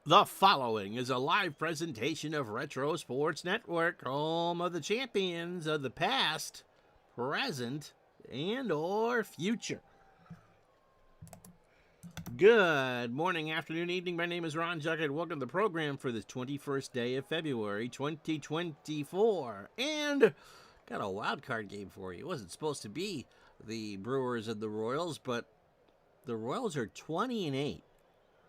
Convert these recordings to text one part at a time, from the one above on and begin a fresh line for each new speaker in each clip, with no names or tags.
The following is a live presentation of Retro Sports Network, home of the champions of the past, present, and or future. Good morning, afternoon, evening. My name is Ron Juckett. Welcome to the program for the 21st day of February, 2024. And got a wild card game for you. It wasn't supposed to be the Brewers and the Royals, but the Royals are 20-8.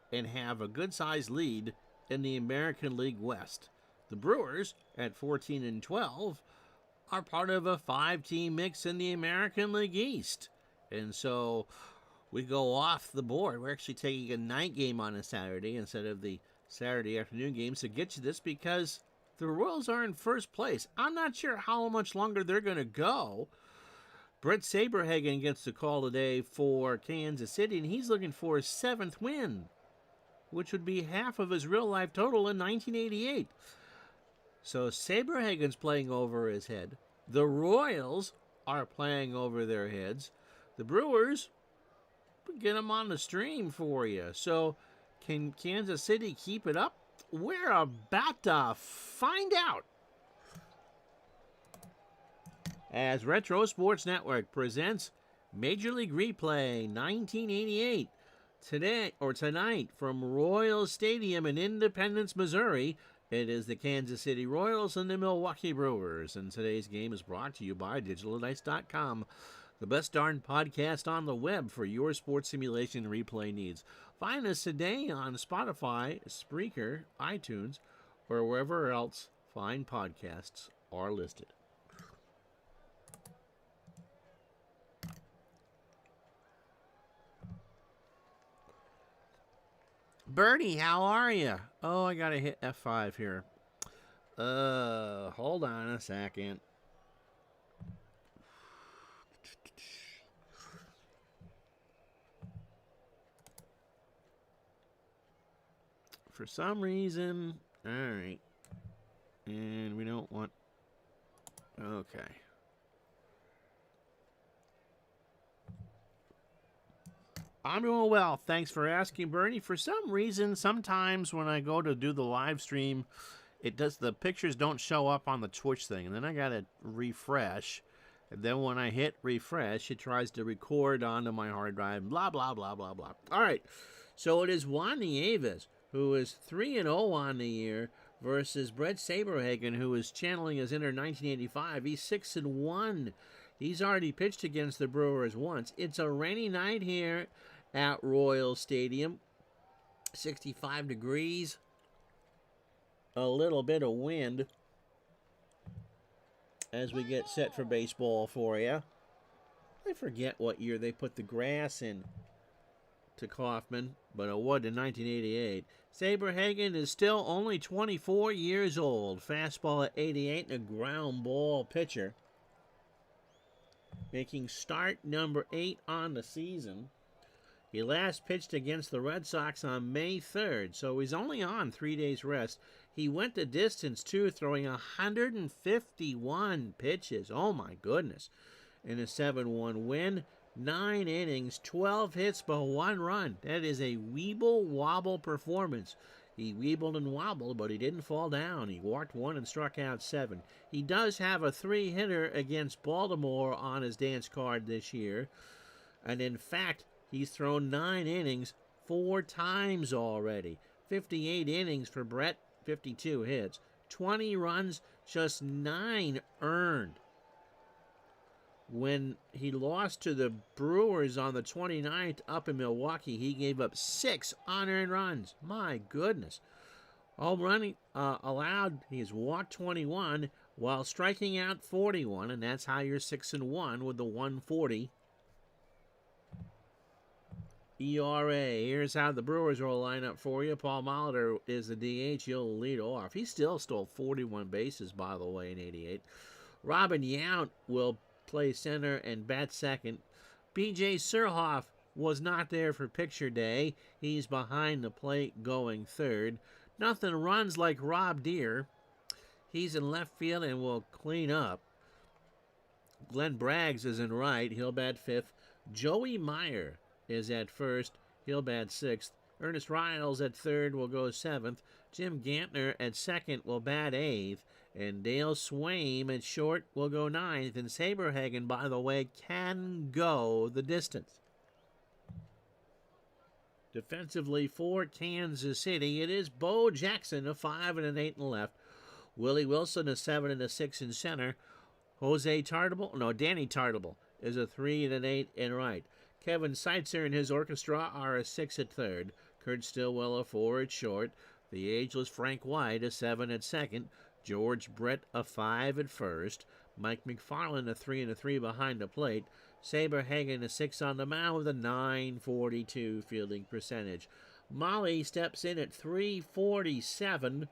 And have a good-sized lead in the American League West. The Brewers, at 14-12, are part of a 5-team mix in the American League East. And so we go off the board. We're actually taking a night game on a Saturday instead of the Saturday afternoon games to get you this because the Royals are in first place. I'm not sure how much longer they're going to go. Brett Saberhagen gets the call today for Kansas City, and he's looking for his 7th win, which would be half of his real-life total in 1988. So Saberhagen's playing over his head. The Royals are playing over their heads. The Brewers, get them on the stream for you. So can Kansas City keep it up? We're about to find out. As Retro Sports Network presents Major League Replay 1988. Tonight from Royal Stadium in Independence, Missouri, it is the Kansas City Royals and the Milwaukee Brewers. And today's game is brought to you by DigitalDice.com, the best darn podcast on the web for your sports simulation replay needs. Find us today on Spotify, Spreaker, iTunes, or wherever else fine podcasts are listed. Bernie, how are you? Oh, I gotta hit F5 here. Hold on a second. For some reason, alright. And we don't want, okay. I'm doing well. Thanks for asking, Bernie. For some reason, sometimes when I go to do the live stream, the pictures don't show up on the Twitch thing, and then I gotta refresh. And then when I hit refresh, it tries to record onto my hard drive. Blah blah blah blah blah. All right. So it is Juan Nieves, who is 3-0 on the year, versus Brett Saberhagen, who is channeling his inner 1985. He's 6-1. He's already pitched against the Brewers once. It's a rainy night here at Royal Stadium. 65 degrees. A little bit of wind as we get set for baseball for you. I forget what year they put the grass in to Kauffman, but it was in 1988. Saberhagen is still only 24 years old. Fastball at 88 and a ground ball pitcher. Making start number 8 on the season. He last pitched against the Red Sox on May 3rd, so he's only on 3 days rest. He went the distance, too, throwing 151 pitches. Oh, my goodness. In a 7-1 win, 9 innings, 12 hits, but 1 run. That is a weeble-wobble performance. He weebled and wobbled, but he didn't fall down. He walked 1 and struck out 7. He does have a 3-hitter against Baltimore on his dance card this year. And in fact, he's thrown 9 innings 4 times already. 58 innings for Brett, 52 hits. 20 runs, just 9 earned. When he lost to the Brewers on the 29th up in Milwaukee, he gave up 6 unearned runs. My goodness. Home running allowed, he's walked 21 while striking out 41, and that's how you're 6-1 with the 140 ERA. Here's how the Brewers will line up for you. Paul Molitor is the DH. He'll lead off. He still stole 41 bases, by the way, in 88. Robin Yount will play center and bat second. B.J. Surhoff was not there for picture day. He's behind the plate going third. Nothing runs like Rob Deere. He's in left field and will clean up. Glenn Braggs is in right. He'll bat fifth. Joey Meyer is at first. He'll bat sixth. Ernest Riles at third will go seventh. Jim Gantner at second will bat eighth. And Dale Swaim at short will go ninth. And Saberhagen, by the way, can go the distance. Defensively for Kansas City, it is Bo Jackson, a 5 and an 8 in left. Willie Wilson, a 7 and a 6 in center. Danny Tartable is a 3 and an 8 in right. Kevin Seitzer and his orchestra are a 6 at third. Kurt Stillwell, a 4 at short. The ageless Frank White, a 7 at second. George Brett, a 5 at first. Mike McFarland, a 3 and a 3 behind the plate. Saberhagen, a 6 on the mound with a .942 fielding percentage. Molly steps in at .347.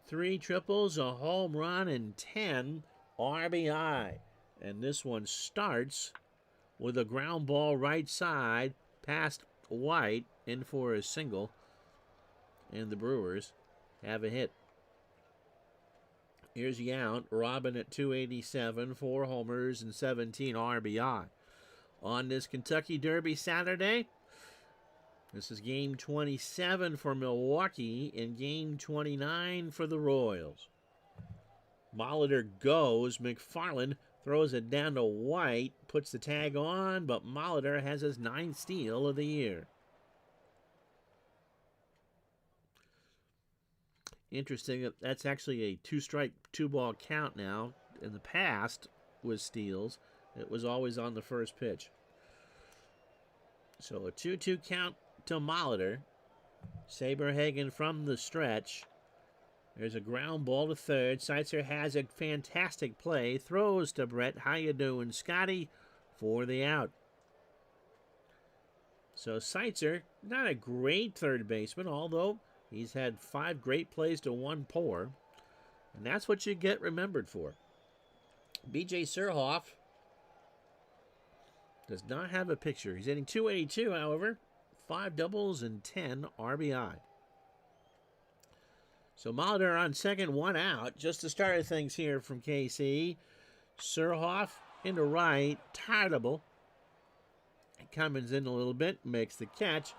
3 triples, a home run, and 10 RBI. And this one starts with a ground ball right side past White in for a single. And the Brewers have a hit. Here's Yount, Robin at .287, 4 homers and 17 RBI. On this Kentucky Derby Saturday, this is game 27 for Milwaukee and game 29 for the Royals. Molitor goes. McFarland throws it down to White, puts the tag on, but Molitor has his 9th steal of the year. Interesting that that's actually a 2-strike, 2-ball count now. In the past, with steals, it was always on the first pitch. So a 2-2 count to Molitor. Saberhagen from the stretch. There's a ground ball to third. Seitzer has a fantastic play. Throws to Brett. How you doing, Scotty? For the out. So Seitzer, not a great third baseman, although he's had 5 great plays to 1 poor. And that's what you get remembered for. B.J. Surhoff does not have a picture. He's hitting .282, however. 5 doubles and 10 RBI. So Molitor on second, 1 out. Just the start of things here from KC. Surhoff into right. Tartable. Cummins in a little bit. Makes the catch.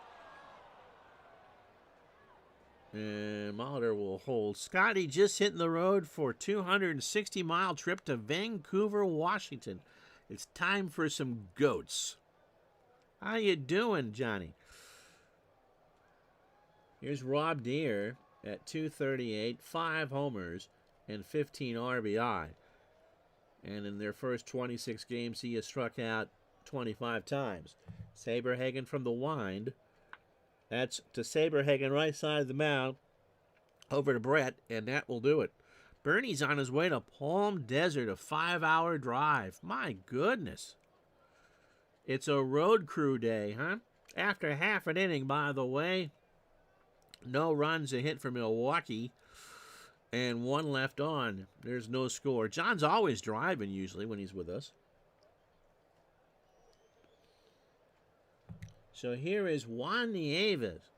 And Molitor will hold. Scotty just hitting the road for a 260-mile trip to Vancouver, Washington. It's time for some goats. How you doing, Johnny? Here's Rob Deere at .238, 5 homers, and 15 RBI. And in their first 26 games, he has struck out 25 times. Saberhagen from the wind. That's to Saberhagen, right side of the mound, over to Brett, and that will do it. Bernie's on his way to Palm Desert, a 5-hour drive. My goodness. It's a road crew day, huh? After half an inning, by the way. No runs, a hit for Milwaukee, and 1 left on. There's no score. John's always driving, usually, when he's with us. So here is Juan Nieves,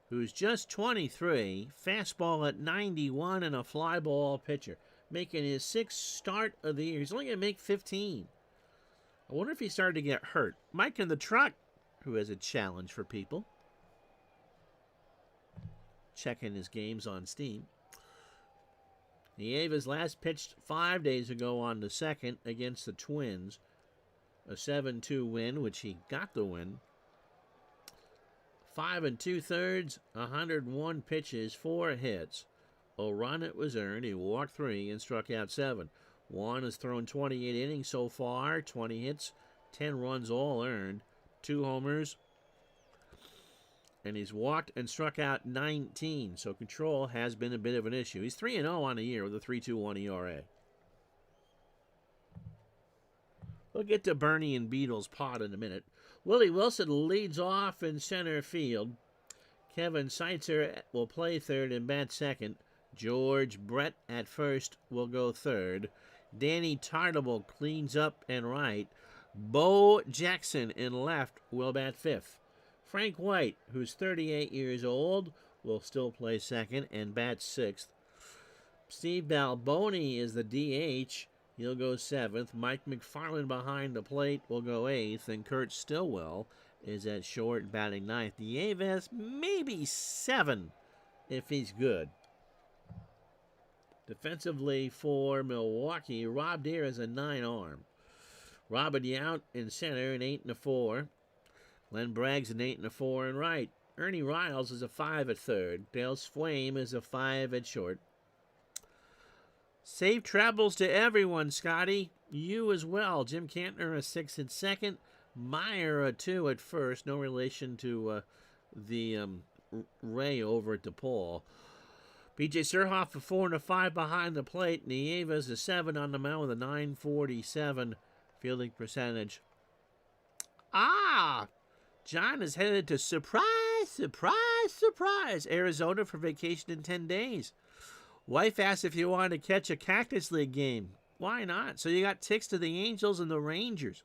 who's just 23, fastball at 91 and a fly ball pitcher, making his 6th start of the year. He's only going to make 15. I wonder if he started to get hurt. Mike in the truck, who has a challenge for people. Checking his games on Steam. Nieves last pitched 5 days ago on the 2nd against the Twins. A 7-2 win, which he got the win. 5 2/3, 101 pitches, 4 hits. A run it was earned. He walked 3 and struck out 7. Juan has thrown 28 innings so far, 20 hits, 10 runs all earned, 2 homers, and he's walked and struck out 19. So control has been a bit of an issue. He's 3-0 on the year with a 3.21 ERA. We'll get to Bernie and Beatles' pod in a minute. Willie Wilson leads off in center field. Kevin Seitzer will play third and bat second. George Brett at first will go third. Danny Tartable cleans up and right. Bo Jackson in left will bat fifth. Frank White, who's 38 years old, will still play second and bat sixth. Steve Balboni is the DH. He'll go 7th. Mike McFarland behind the plate will go 8th. And Kurt Stillwell is at short, batting ninth. Nieves, maybe 7 if he's good. Defensively for Milwaukee, Rob Deere is a 9 arm. Robert Yount in center, an 8 and a 4. Len Bragg's an 8 and a 4 in right. Ernie Riles is a 5 at third. Dale Swaim is a 5 at short. Safe travels to everyone, Scotty. You as well. Jim Cantner a 6 at second. Meyer a 2 at first. No relation to the Ray over at DePaul. B.J. Surhoff a 4 and a 5 behind the plate. Nieves a 7 on the mound with a 947 fielding percentage. John is headed to surprise, Arizona for vacation in 10 days. Wife asked if you wanted to catch a Cactus League game. Why not? So you got tickets to the Angels and the Rangers.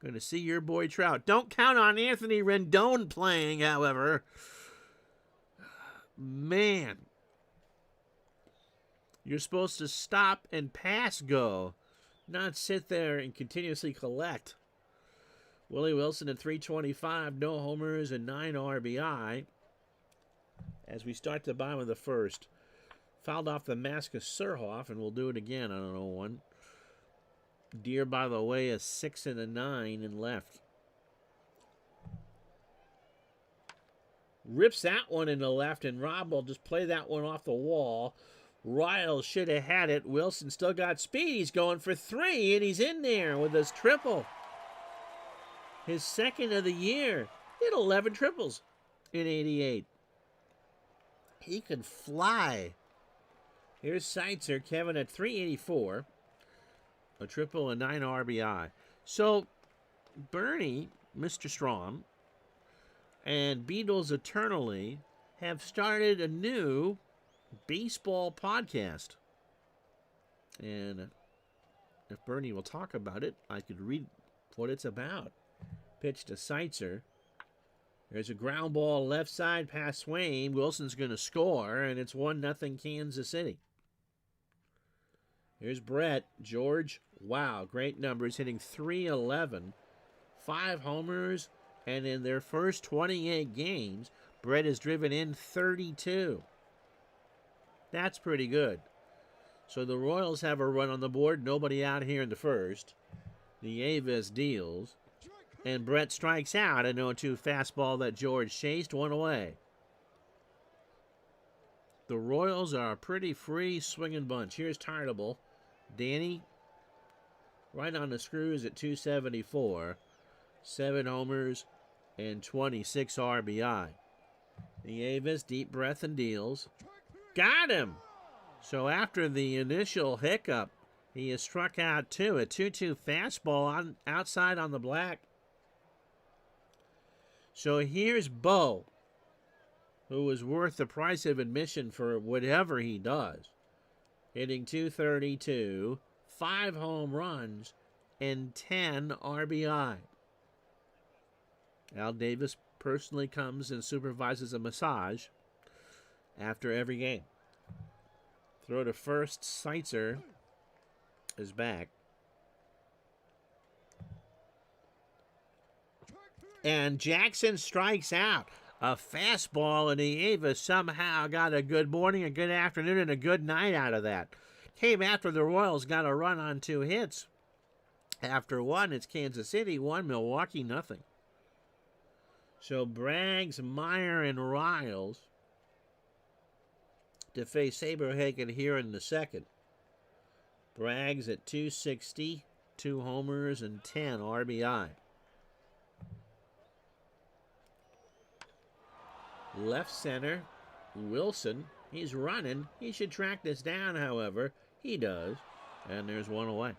Going to see your boy Trout. Don't count on Anthony Rendon playing, however. Man. You're supposed to stop and pass go, not sit there and continuously collect. Willie Wilson at 325, no homers and 9 RBI. As we start the bottom of the first, fouled off the mask of Surhoff, and we'll do it again on 0-1. Deere, by the way, a 6 and a 9 in left. Rips that one in the left, and Rob will just play that one off the wall. Riles should have had it. Wilson still got speed. He's going for 3, and he's in there with his triple. His second of the year. He had 11 triples in 88. He could fly. Here's Seitzer, Kevin at 384. A triple and 9 RBI. So, Bernie, Mr. Strom, and Beatles Eternally have started a new baseball podcast. And if Bernie will talk about it, I could read what it's about. Pitch to Seitzer. There's a ground ball left side past Swaim. Wilson's going to score, and it's 1-0 Kansas City. Here's Brett. George, wow, great numbers, hitting .311, 5 homers, and in their first 28 games, Brett has driven in 32. That's pretty good. So the Royals have a run on the board. Nobody out here in the first. Nieves deals. And Brett strikes out. An 0-2 fastball that George chased, 1 away. The Royals are a pretty free swinging bunch. Here's Tartable. Danny, right on the screws at 274. 7 homers and 26 RBI. Nieves, deep breath and deals. Got him! So after the initial hiccup, he is struck out 2. A 2-2 fastball outside on the black. So here's Bo, who is worth the price of admission for whatever he does. Hitting .232, 5 home runs, and 10 RBI. Al Davis personally comes and supervises a massage after every game. Throw to first, Seitzer is back. And Jackson strikes out. A fastball, and Nieves somehow got a good morning, a good afternoon, and a good night out of that. Came after the Royals got a run on 2 hits. After 1, it's Kansas City, 1, Milwaukee, nothing. So Braggs, Meyer, and Riles to face Saberhagen here in the second. Braggs at 260, 2 homers, and 10 RBI. Left center, Wilson. He's running. He should track this down, however. He does. And there's 1 away.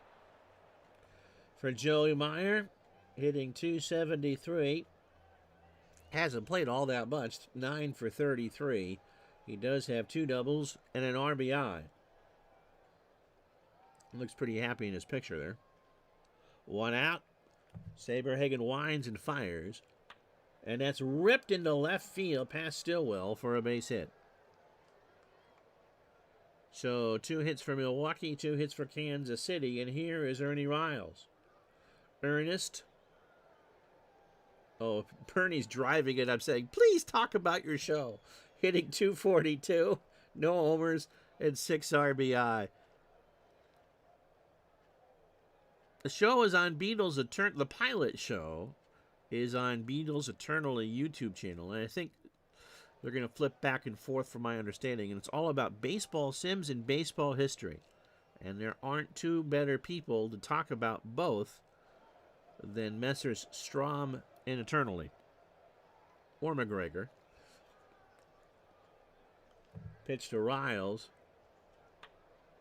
For Joey Meyer, hitting .273. Hasn't played all that much. 9 for 33. He does have 2 doubles and an RBI. Looks pretty happy in his picture there. 1 out. Saberhagen winds and fires. And that's ripped into left field past Stillwell for a base hit. So 2 hits for Milwaukee, 2 hits for Kansas City, and here is Ernie Riles. Ernest Oh, Bernie's driving it. I'm saying, please talk about your show. Hitting 242, no homers, and 6 RBI. The show is on Beatles Eternal. The pilot show is on Beatles Eternally YouTube channel, and I think they're going to flip back and forth from my understanding, and it's all about baseball sims and baseball history. And there aren't two better people to talk about both than Messrs. Strom and Eternally. Or McGregor. Pitch to Riles.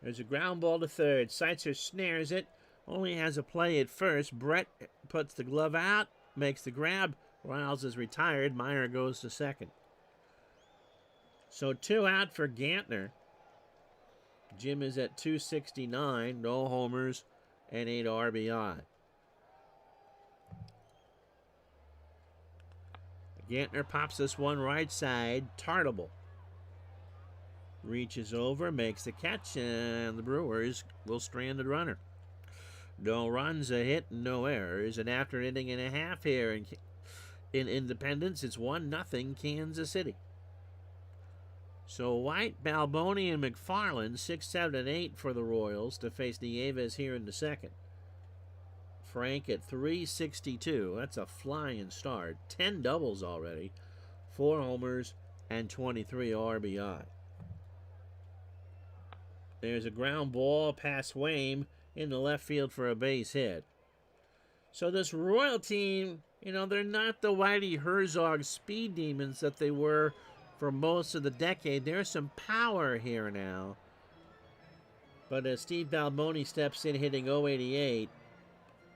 There's a ground ball to third. Seitzer snares it. Only has a play at first. Brett puts the glove out. Makes the grab. Riles is retired. Meyer goes to second. So 2 out for Gantner. Jim is at 269. No homers and 8 RBI. Gantner pops this one right side. Tartable reaches over, makes the catch, and the Brewers will strand the runner. No runs, a hit, no errors, and after an inning and a half here in Independence, it's 1-0 Kansas City. So White, Balboni, and McFarland, 6, 7, and 8 for the Royals to face Nieves here in the second. Frank at 362. That's a flying start. 10 doubles already. 4 homers and 23 RBI. There's a ground ball past Wayne in the left field for a base hit. So this Royal team, they're not the Whitey Herzog speed demons that they were for most of the decade. There's some power here now. But as Steve Balboni steps in hitting .088,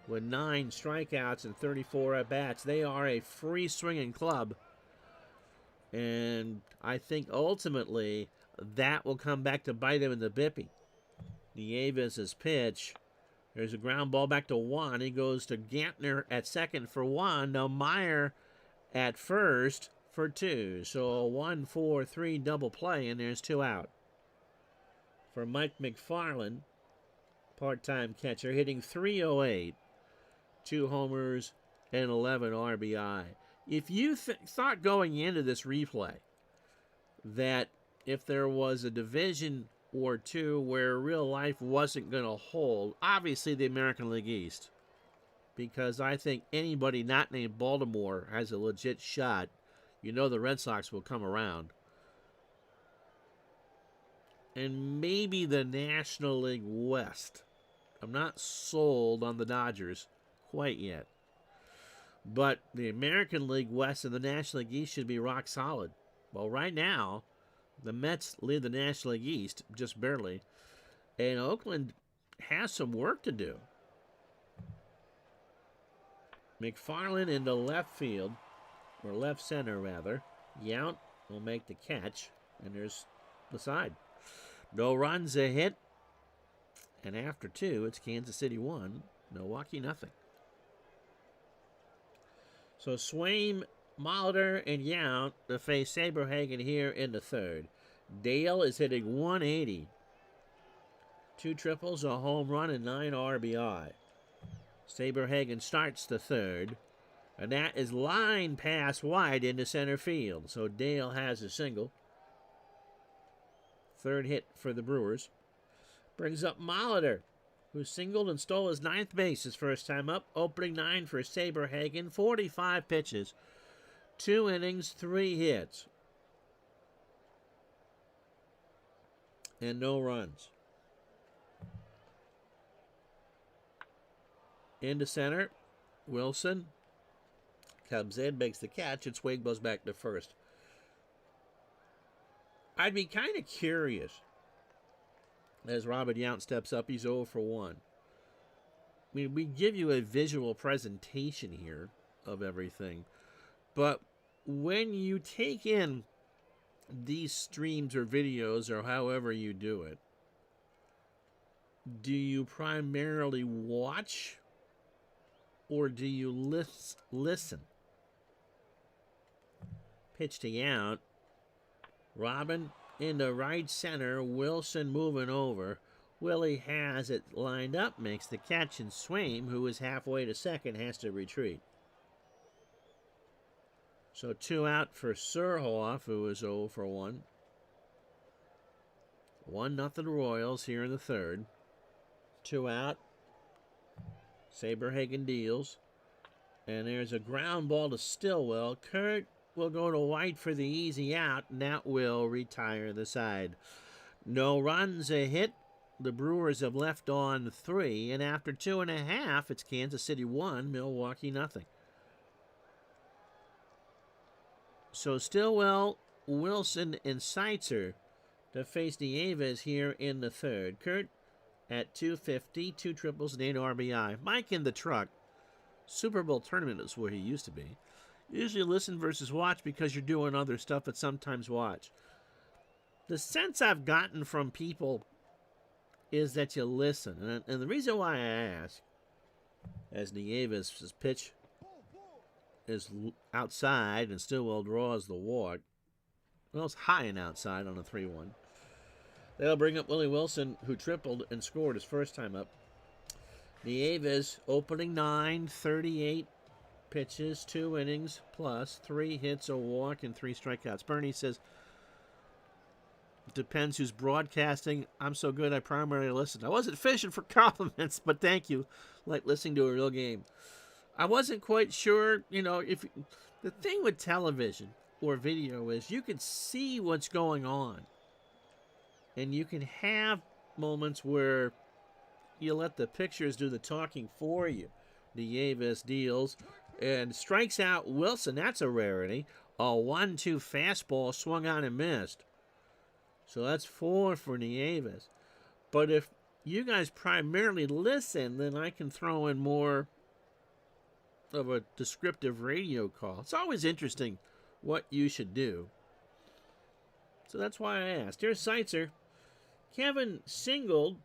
with 9 strikeouts and 34 at-bats, they are a free-swinging club. And I think ultimately that will come back to bite him in the bippy. Nieves' pitch. There's a ground ball back to Juan. He goes to Gantner at second for 1. Now Meyer at first for 2. So a 1-4-3 double play, and there's 2 out. For Mike McFarland, part-time catcher, hitting .308. 2 homers and 11 RBI. If you thought going into this replay that if there was a division or two where real life wasn't going to hold, obviously the American League East, because I think anybody not named Baltimore has a legit shot. The Red Sox will come around. And maybe the National League West. I'm not sold on the Dodgers quite yet. But the American League West and the National League East should be rock solid. Well, right now, the Mets lead the National League East, just barely. And Oakland has some work to do. McFarland into left field, or left center rather. Yount will make the catch, and there's the side. No runs, a hit. And after 2, it's Kansas City 1, Milwaukee nothing. So Swaim, Molitor, and Yount to face Saberhagen here in the third. Dale is hitting .180. 2 triples, a home run, and 9 RBI. Saberhagen starts the third, and that is line pass wide into center field. So Dale has a single. Third hit for the Brewers. Brings up Molitor, who singled and stole his 9th base his first time up. Opening 9 for Saberhagen. 45 pitches. 2 innings, 3 hits. And no runs. Into center. Wilson comes in, makes the catch, and Swing goes back to first. I'd be kind of curious as Robert Yount steps up. He's 0 for 1. I mean, we give you a visual presentation here of everything. But when you take in these streams or videos or however you do it, do you primarily watch or do you listen? Pitch to Yount. Robin into right center. Wilson moving over. Willie has it lined up, makes the catch, and Swaim, who is halfway to second, has to retreat. So 2 out for Surhoff, who was 0 for 1. 1-0 Royals here in the third. 2 out. Saberhagen deals. And there's a ground ball to Stillwell. Kurt will go to White for the easy out, and that will retire the side. No runs, a hit. The Brewers have left on 3, and after 2.5, it's Kansas City 1, Milwaukee nothing. So Stillwell, Wilson, and Seitzer to face Nieves here in the third. Kurt at 250, 2 triples, and 8 RBI. Mike in the truck. Super Bowl tournament is where he used to be. Usually listen versus watch because you're doing other stuff, but sometimes watch. The sense I've gotten from people is that you listen. And the reason why I ask, as Nieves' pitch is outside and Stillwell draws the walk, well, it's high and outside on a 3-1. They'll bring up Willie Wilson, who tripled and scored his first time up. Nieves, opening 9, 38 pitches, 2 innings plus, 3 hits, a walk, and 3 strikeouts. Bernie says, depends who's broadcasting. I'm so good I primarily listen. I wasn't fishing for compliments, but thank you. Like listening to a real game. I wasn't quite sure, if the thing with television or video is you can see what's going on. And you can have moments where you let the pictures do the talking for you. Nieves deals and strikes out Wilson. That's a rarity. A 1-2 fastball swung on and missed. So that's 4 for Nieves. But if you guys primarily listen, then I can throw in more of a descriptive radio call. It's always interesting what you should do. So that's why I asked. Here's Seitzer. Kevin singled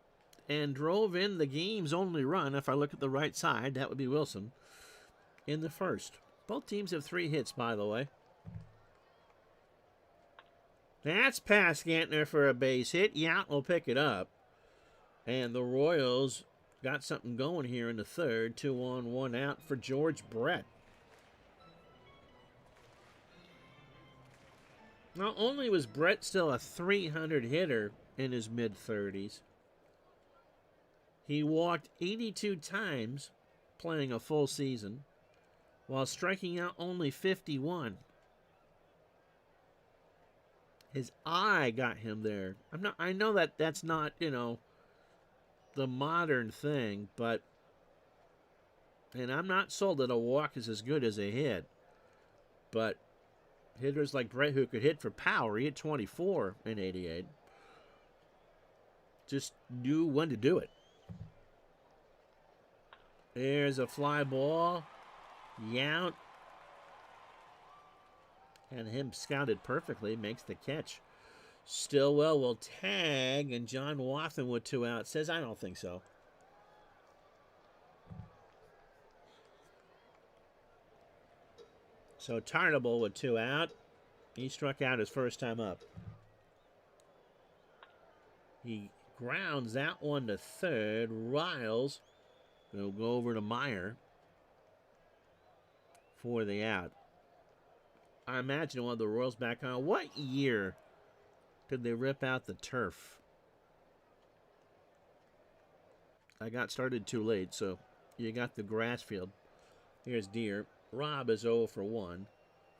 and drove in the game's only run. If I look at the right side, that would be Wilson in the first. Both teams have 3 hits, by the way. That's past Gantner for a base hit. Yount will pick it up. And the Royals got something going here in the third. 2 on, 1 out for George Brett. Not only was Brett still a 300 hitter in his mid-30s, he walked 82 times playing a full season while striking out only 51. His eye got him there. I know that that's not, the modern thing, and I'm not sold that a walk is as good as a hit. But hitters like Brett, who could hit for power, he hit 24 in 88, just knew when to do it. There's a fly ball. Yount. And him scouted perfectly, makes the catch. Stillwell will tag, and John Wathen with 2 outs says, I don't think so. So Tarnable with 2 out. He struck out his first time up. He grounds that one to third. Riles will go over to Meyer for the out. I imagine one of the Royals back on. What year did they rip out the turf? I got started too late, so you got the grass field. Here's Deere. Rob is 0 for 1.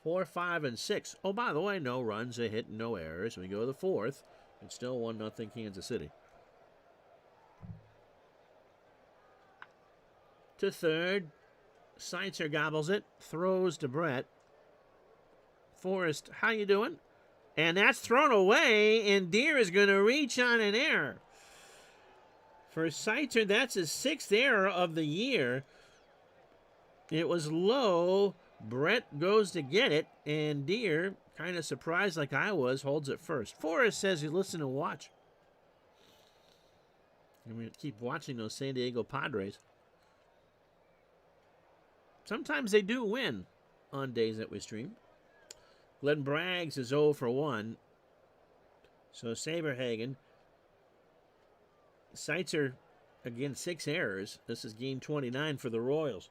4, 5, and 6. Oh, by the way, no runs, a hit, and no errors. We go to the fourth. It's still 1-0 Kansas City. To third. Seitzer gobbles it. Throws to Brett. Forrest, how you doing? And that's thrown away, and Deere is going to reach on an error. For Seitzer, that's his 6th error of the year. It was low. Brett goes to get it, and Deere, kind of surprised like I was, holds it first. Forrest says you listen and watch. And we keep watching those San Diego Padres. Sometimes they do win on days that we stream. Glenn Braggs is 0 for 1. So Saberhagen. Seitzer, again, 6 errors. This is game 29 for the Royals.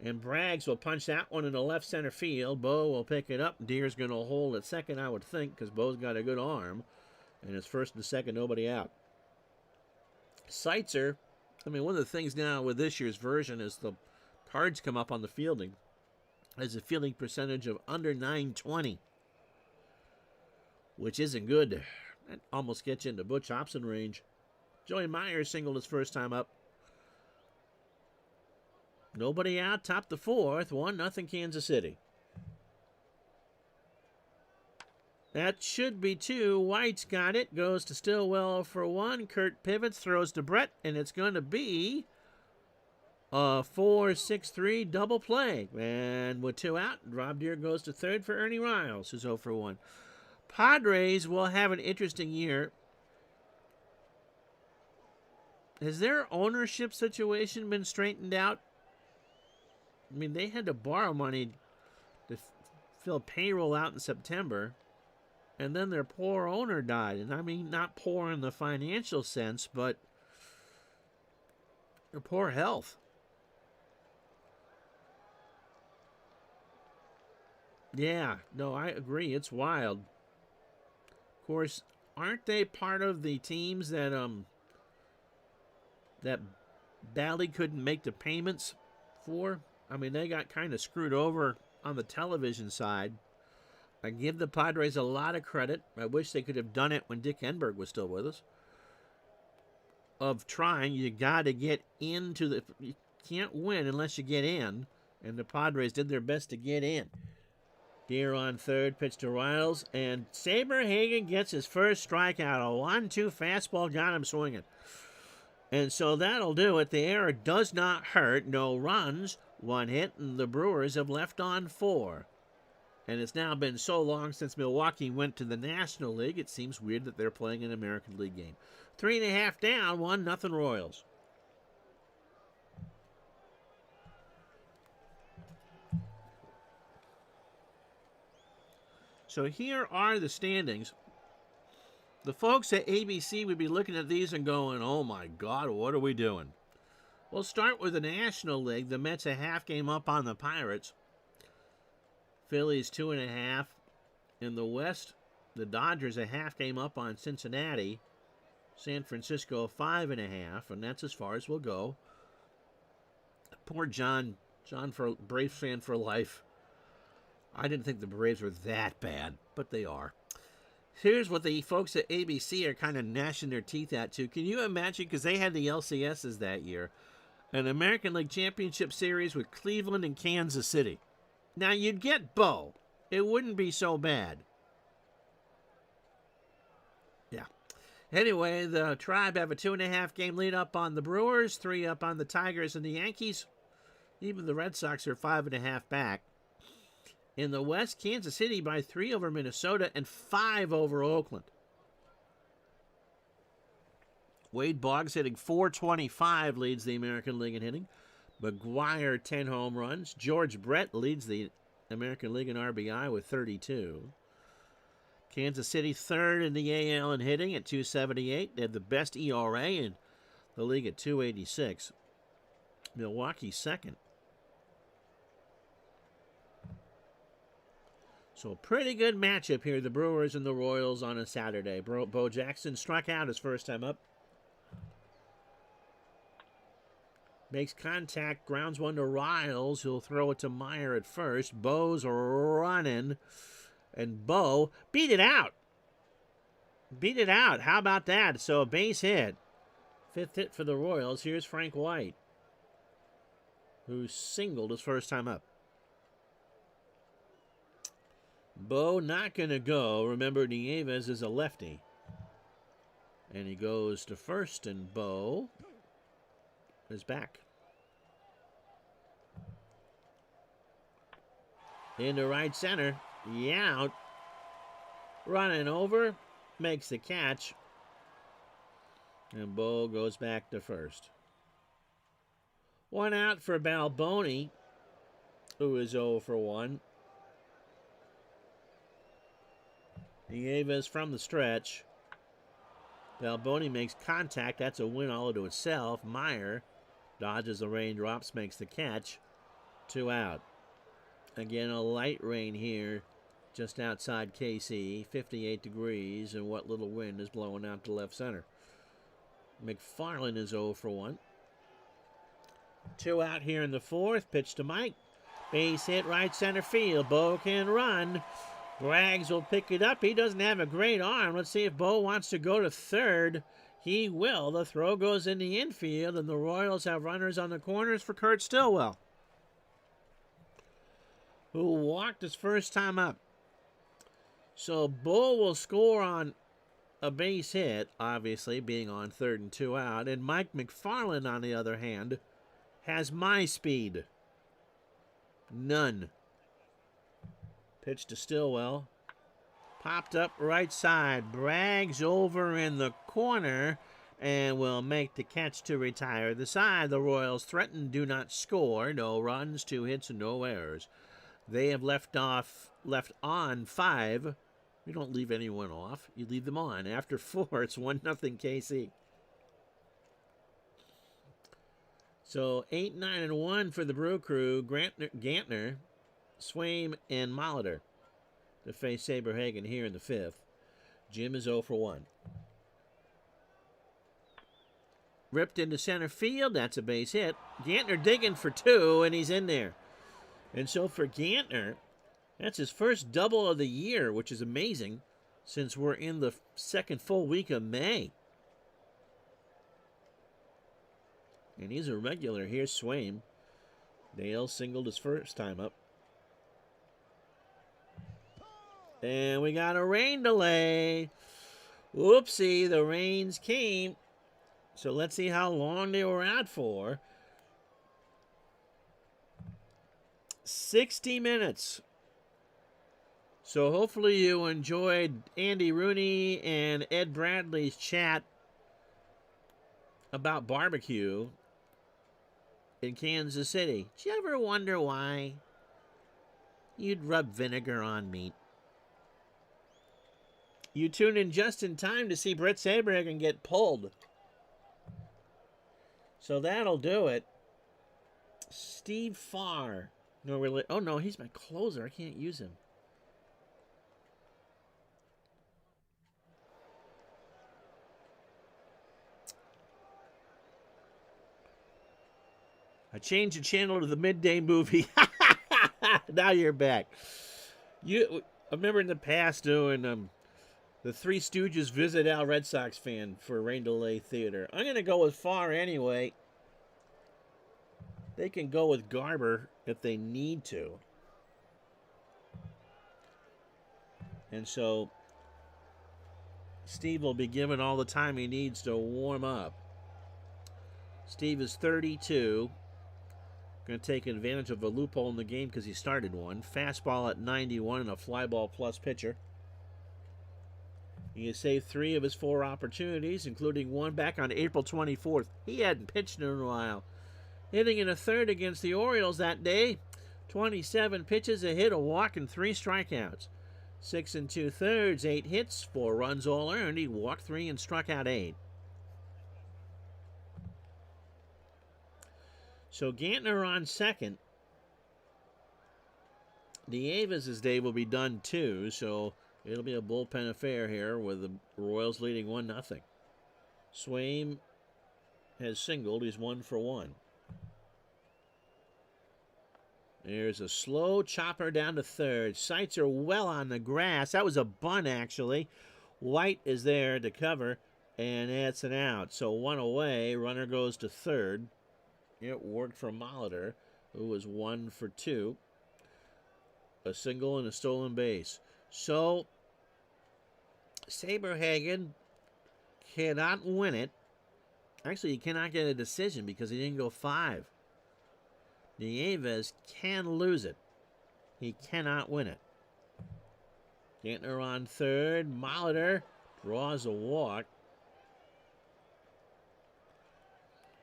And Braggs will punch that one in the left center field. Bo will pick it up. Deer's going to hold at second, I would think, because Bo's got a good arm. And it's first and second, nobody out. Seitzer, I mean, one of the things now with this year's version is the cards come up on the fielding as a fielding percentage of under .920, which isn't good. That almost gets you into Butch Hobson range. Joey Myers singled his first time up. Nobody out, top the fourth, 1-0 Kansas City. That should be two. White's got it, goes to Stillwell for one. Kurt pivots, throws to Brett, and it's going to be a 4-6-3 double play. And with two out, Rob Deere goes to third for Ernie Riles, who's 0 for 1. Padres will have an interesting year. Has their ownership situation been straightened out? I mean, they had to borrow money to fill payroll out in September, and then their poor owner died. And I mean, not poor in the financial sense, but their poor health. Yeah, no, I agree. It's wild. Of course, aren't they part of the teams that that Bally couldn't make the payments for? I mean, they got kind of screwed over on the television side. I give the Padres a lot of credit. I wish they could have done it when Dick Enberg was still with us. Of trying, you got to get into the... You can't win unless you get in, and the Padres did their best to get in. Deere on third, pitch to Riles, and Saberhagen gets his first strikeout. A 1-2 fastball got him swinging. And so that'll do it. The error does not hurt. No runs, one hit, and the Brewers have left on 4. And it's now been so long since Milwaukee went to the National League, it seems weird that they're playing an American League game. 3.5 down, 1-0 Royals. So here are the standings. The folks at ABC would be looking at these and going, oh my God, what are we doing? We'll start with the National League. The Mets a half game up on the Pirates. Phillies 2.5. In the West, the Dodgers a half game up on Cincinnati. San Francisco 5.5, and that's as far as we'll go. Poor John for Braves fan for life. I didn't think the Braves were that bad, but they are. Here's what the folks at ABC are kind of gnashing their teeth at, too. Can you imagine, because they had the LCSs that year, an American League Championship Series with Cleveland and Kansas City. Now, you'd get Bo. It wouldn't be so bad. Yeah. Anyway, the Tribe have a 2.5 game lead up on the Brewers, 3 up on the Tigers and the Yankees. Even the Red Sox are 5.5 back. In the West, Kansas City by 3 over Minnesota and 5 over Oakland. Wade Boggs hitting .425 leads the American League in hitting. McGuire 10 home runs. George Brett leads the American League in RBI with 32. Kansas City third in the AL in hitting at .278. They have the best ERA in the league at .286. Milwaukee second. So a pretty good matchup here, the Brewers and the Royals on a Saturday. Bo Jackson struck out his first time up. Makes contact, grounds one to Riles. He'll throw it to Meyer at first. Bo's running, and Bo beat it out. Beat it out. How about that? So a base hit. 5th hit for the Royals. Here's Frank White, who singled his first time up. Bo not going to go. Remember, Nieves is a lefty. And he goes to first, and Bo is back. Into right center. Out. Running over. Makes the catch. And Bo goes back to first. 1 out for Balboni, who is 0 for 1. Nieves from the stretch. Balboni makes contact. That's a win all to itself. Meyer dodges the raindrops, makes the catch. 2 out. Again, a light rain here just outside KC, 58 degrees, and what little wind is blowing out to left center. McFarland is 0 for 1. 2 out here in the 4th. Pitch to Mike. Base hit right center field. Bo can run. Braggs will pick it up. He doesn't have a great arm. Let's see if Bo wants to go to third. He will. The throw goes in the infield, and the Royals have runners on the corners for Kurt Stillwell, who walked his first time up. So Bo will score on a base hit, obviously, being on 3rd and 2 out. And Mike McFarland, on the other hand, has my speed. None. Pitch to Stillwell. Popped up right side. Braggs over in the corner and will make the catch to retire the side. The Royals threaten, do not score. No runs, 2 hits, and no errors. They have left on 5. You don't leave anyone off. You leave them on. After 4, it's 1-0 KC. So 8, 9, and 1 for the Brew Crew. Gantner, Swaim, and Molitor to face Saberhagen here in the 5th. Jim is 0 for 1. Ripped into center field. That's a base hit. Gantner digging for 2, and he's in there. And so for Gantner, that's his first double of the year, which is amazing since we're in the 2nd full week of May. And he's a regular here. Swaim. Dale singled his first time up. And we got a rain delay. Whoopsie, the rains came. So let's see how long they were out for. 60 minutes. So hopefully you enjoyed Andy Rooney and Ed Bradley's chat about barbecue in Kansas City. Did you ever wonder why you'd rub vinegar on meat? You tuned in just in time to see Brett Saberhagen get pulled. So that'll do it. Steve Farr. No, really. Oh, no, he's my closer. I can't use him. I changed the channel to the midday movie. Now you're back. I remember in the past doing the Three Stooges Visit Al Red Sox fan for Rain Delay Theater. I'm going to go with Farr anyway. They can go with Garber if they need to. And so Steve will be given all the time he needs to warm up. Steve is 32. Going to take advantage of a loophole in the game because he started one. Fastball at 91 and a fly ball plus pitcher. He has saved 3 of his 4 opportunities, including one back on April 24th. He hadn't pitched in a while. Hitting in a third against the Orioles that day. 27 pitches, a hit, a walk, and 3 strikeouts. 6 2/3, 8 hits, 4 runs all earned. He walked 3 and struck out 8. So Gantner on second. Nieves' day will be done too, so it'll be a bullpen affair here with the Royals leading 1-0. Swaim has singled. He's 1 for 1. There's a slow chopper down to third. Sights are well on the grass. That was a bunt, actually. White is there to cover, and that's an out. So 1 away. Runner goes to third. It worked for Molitor, who was 1 for 2. A single and a stolen base. So Saberhagen cannot win it. Actually, he cannot get a decision because he didn't go 5. Nieves can lose it. He cannot win it. Gantner on third. Molitor draws a walk.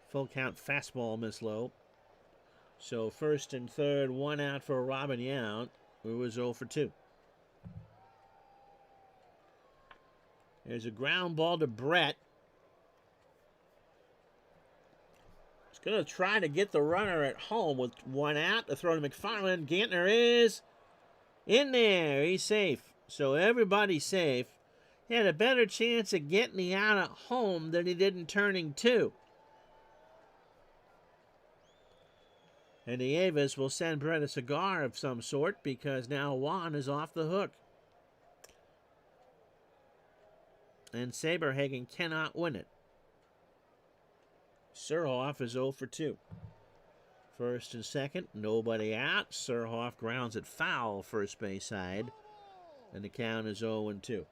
Full count fastball miss low. So first and third, 1 out for Robin Yount, who was 0 for 2. There's a ground ball to Brett. It's Going to try to get the runner at home with one out. The throw to McFarland. Gantner is in there. He's safe. So everybody's safe. He had a better chance of getting the out at home than he did in turning two. And Nieves will send Brett a cigar of some sort because now Juan is off the hook. And Saberhagen cannot win it. Surhoff is 0 for 2. First and second, nobody out. Surhoff grounds it foul first base side. And the count is 0 and 2.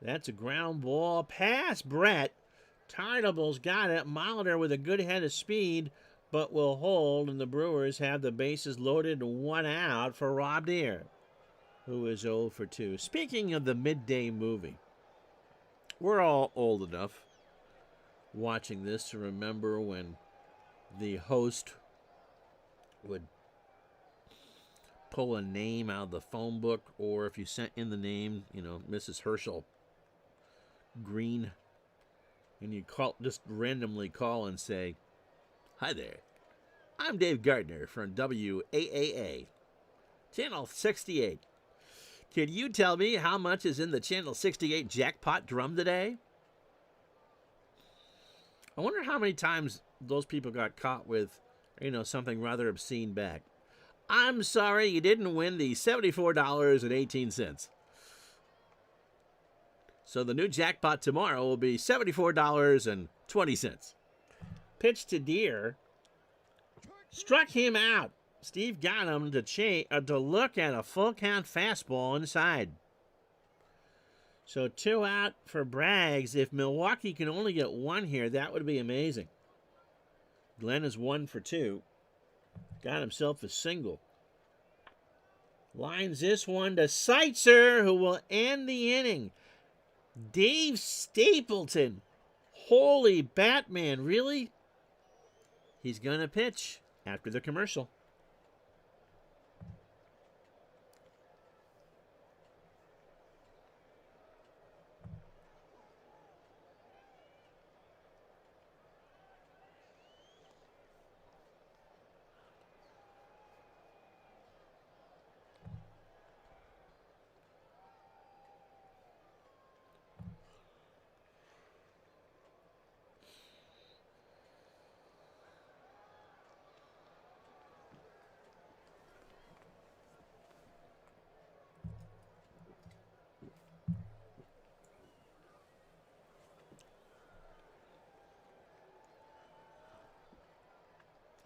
That's a ground ball past Brett. Tardable's got it. Molitor with a good head of speed, but will hold, and the Brewers have the bases loaded, one out for Rob Deere, who is 0 for 2. Speaking of the midday movie, we're all old enough watching this to remember when the host would pull a name out of the phone book, or if you sent in the name, Mrs. Herschel Green, and you just randomly call and say, "Hi there, I'm Dave Gardner from WAAA, Channel 68. Can you tell me how much is in the Channel 68 jackpot drum today?" I wonder how many times those people got caught with, something rather obscene back. "I'm sorry, you didn't win the $74.18. So the new jackpot tomorrow will be $74.20. Pitch to Deere. Struck him out. Steve got him to look at a full count fastball inside. So 2 out for Braggs. If Milwaukee can only get 1 here, that would be amazing. Glenn is 1 for 2. Got himself a single. Lines this one to Seitzer, who will end the inning. Dave Stapleton. Holy Batman, really? He's going to pitch after the commercial.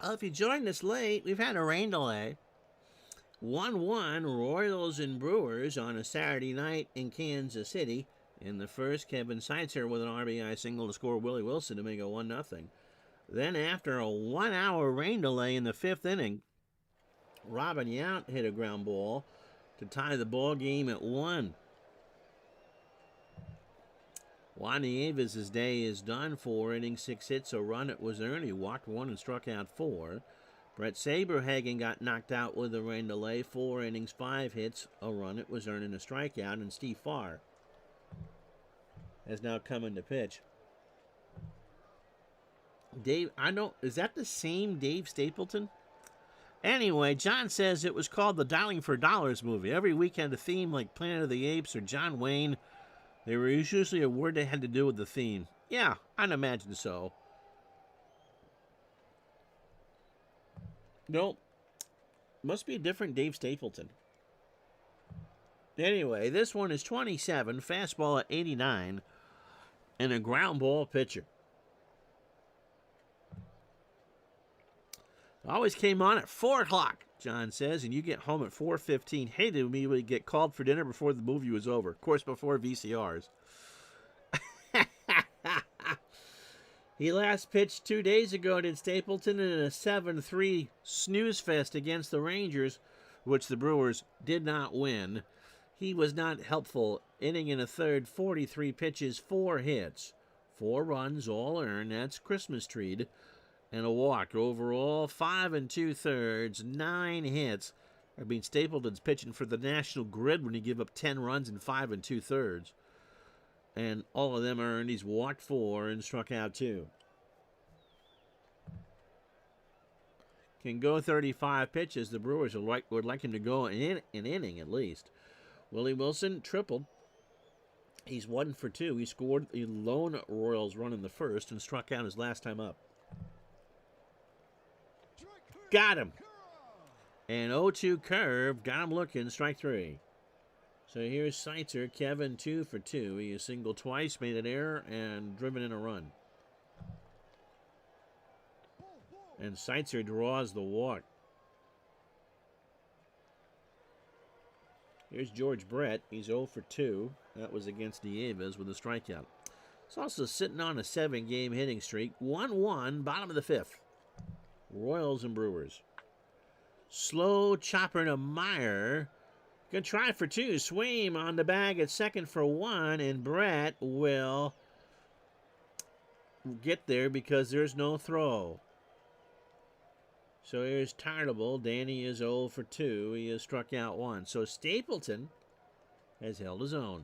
Well, if you joined us late, we've had a rain delay. 1-1 Royals and Brewers on a Saturday night in Kansas City. In the first, Kevin Seitzer with an RBI single to score Willie Wilson to make it 1-0. Then after a 1-hour rain delay in the 5th inning, Robin Yount hit a ground ball to tie the ball game at 1. Juan Nieves' day is done. 4 innings, 6 hits, a run. It was earned. He walked 1 and struck out 4. Brett Saberhagen got knocked out with a rain delay. 4 innings, 5 hits, a run. It was earned and a strikeout. And Steve Farr has now come in to pitch. Dave, is that the same Dave Stapleton? Anyway, John says it was called the Dialing for Dollars movie. Every week had a theme like Planet of the Apes or John Wayne. They were usually a word that had to do with the theme. Yeah, I'd imagine so. Nope. Must be a different Dave Stapleton. Anyway, this one is 27, fastball at 89, and a ground ball pitcher. Always came on at 4 o'clock, John says, and you get home at 4:15. Hated me when you get called for dinner before the movie was over. Of course, before VCRs. He last pitched 2 days ago in Stapleton in a 7-3 snooze fest against the Rangers, which the Brewers did not win. He was not helpful. Inning in a third, 43 pitches, 4 hits. 4 runs, all earned. That's Christmas treed. And a walk. Overall, 5 2/3, 9 hits. I mean, Stapleton's pitching for the National Grid when you give up 10 runs in 5 2/3. and all of them earned. He's walked 4 and struck out 2. Can go 35 pitches. The Brewers would like him to go an inning at least. Willie Wilson tripled. He's 1 for 2. He scored a lone Royals run in the first and struck out his last time up. Got him. And 0-2 curve. Got him looking. Strike 3. So here's Seitzer. Kevin 2 for 2. He has singled twice, made an error, and driven in a run. And Seitzer draws the walk. Here's George Brett. He's 0 for 2. That was against Nieves with a strikeout. He's also sitting on a 7-game hitting streak. 1-1, bottom of the 5th. Royals and Brewers. Slow chopper to Meyer. Good try for 2. Swaim on the bag at second for 1. And Brett will get there because there's no throw. So here's Tartable. Danny is 0 for 2. He has struck out 1. So Stapleton has held his own.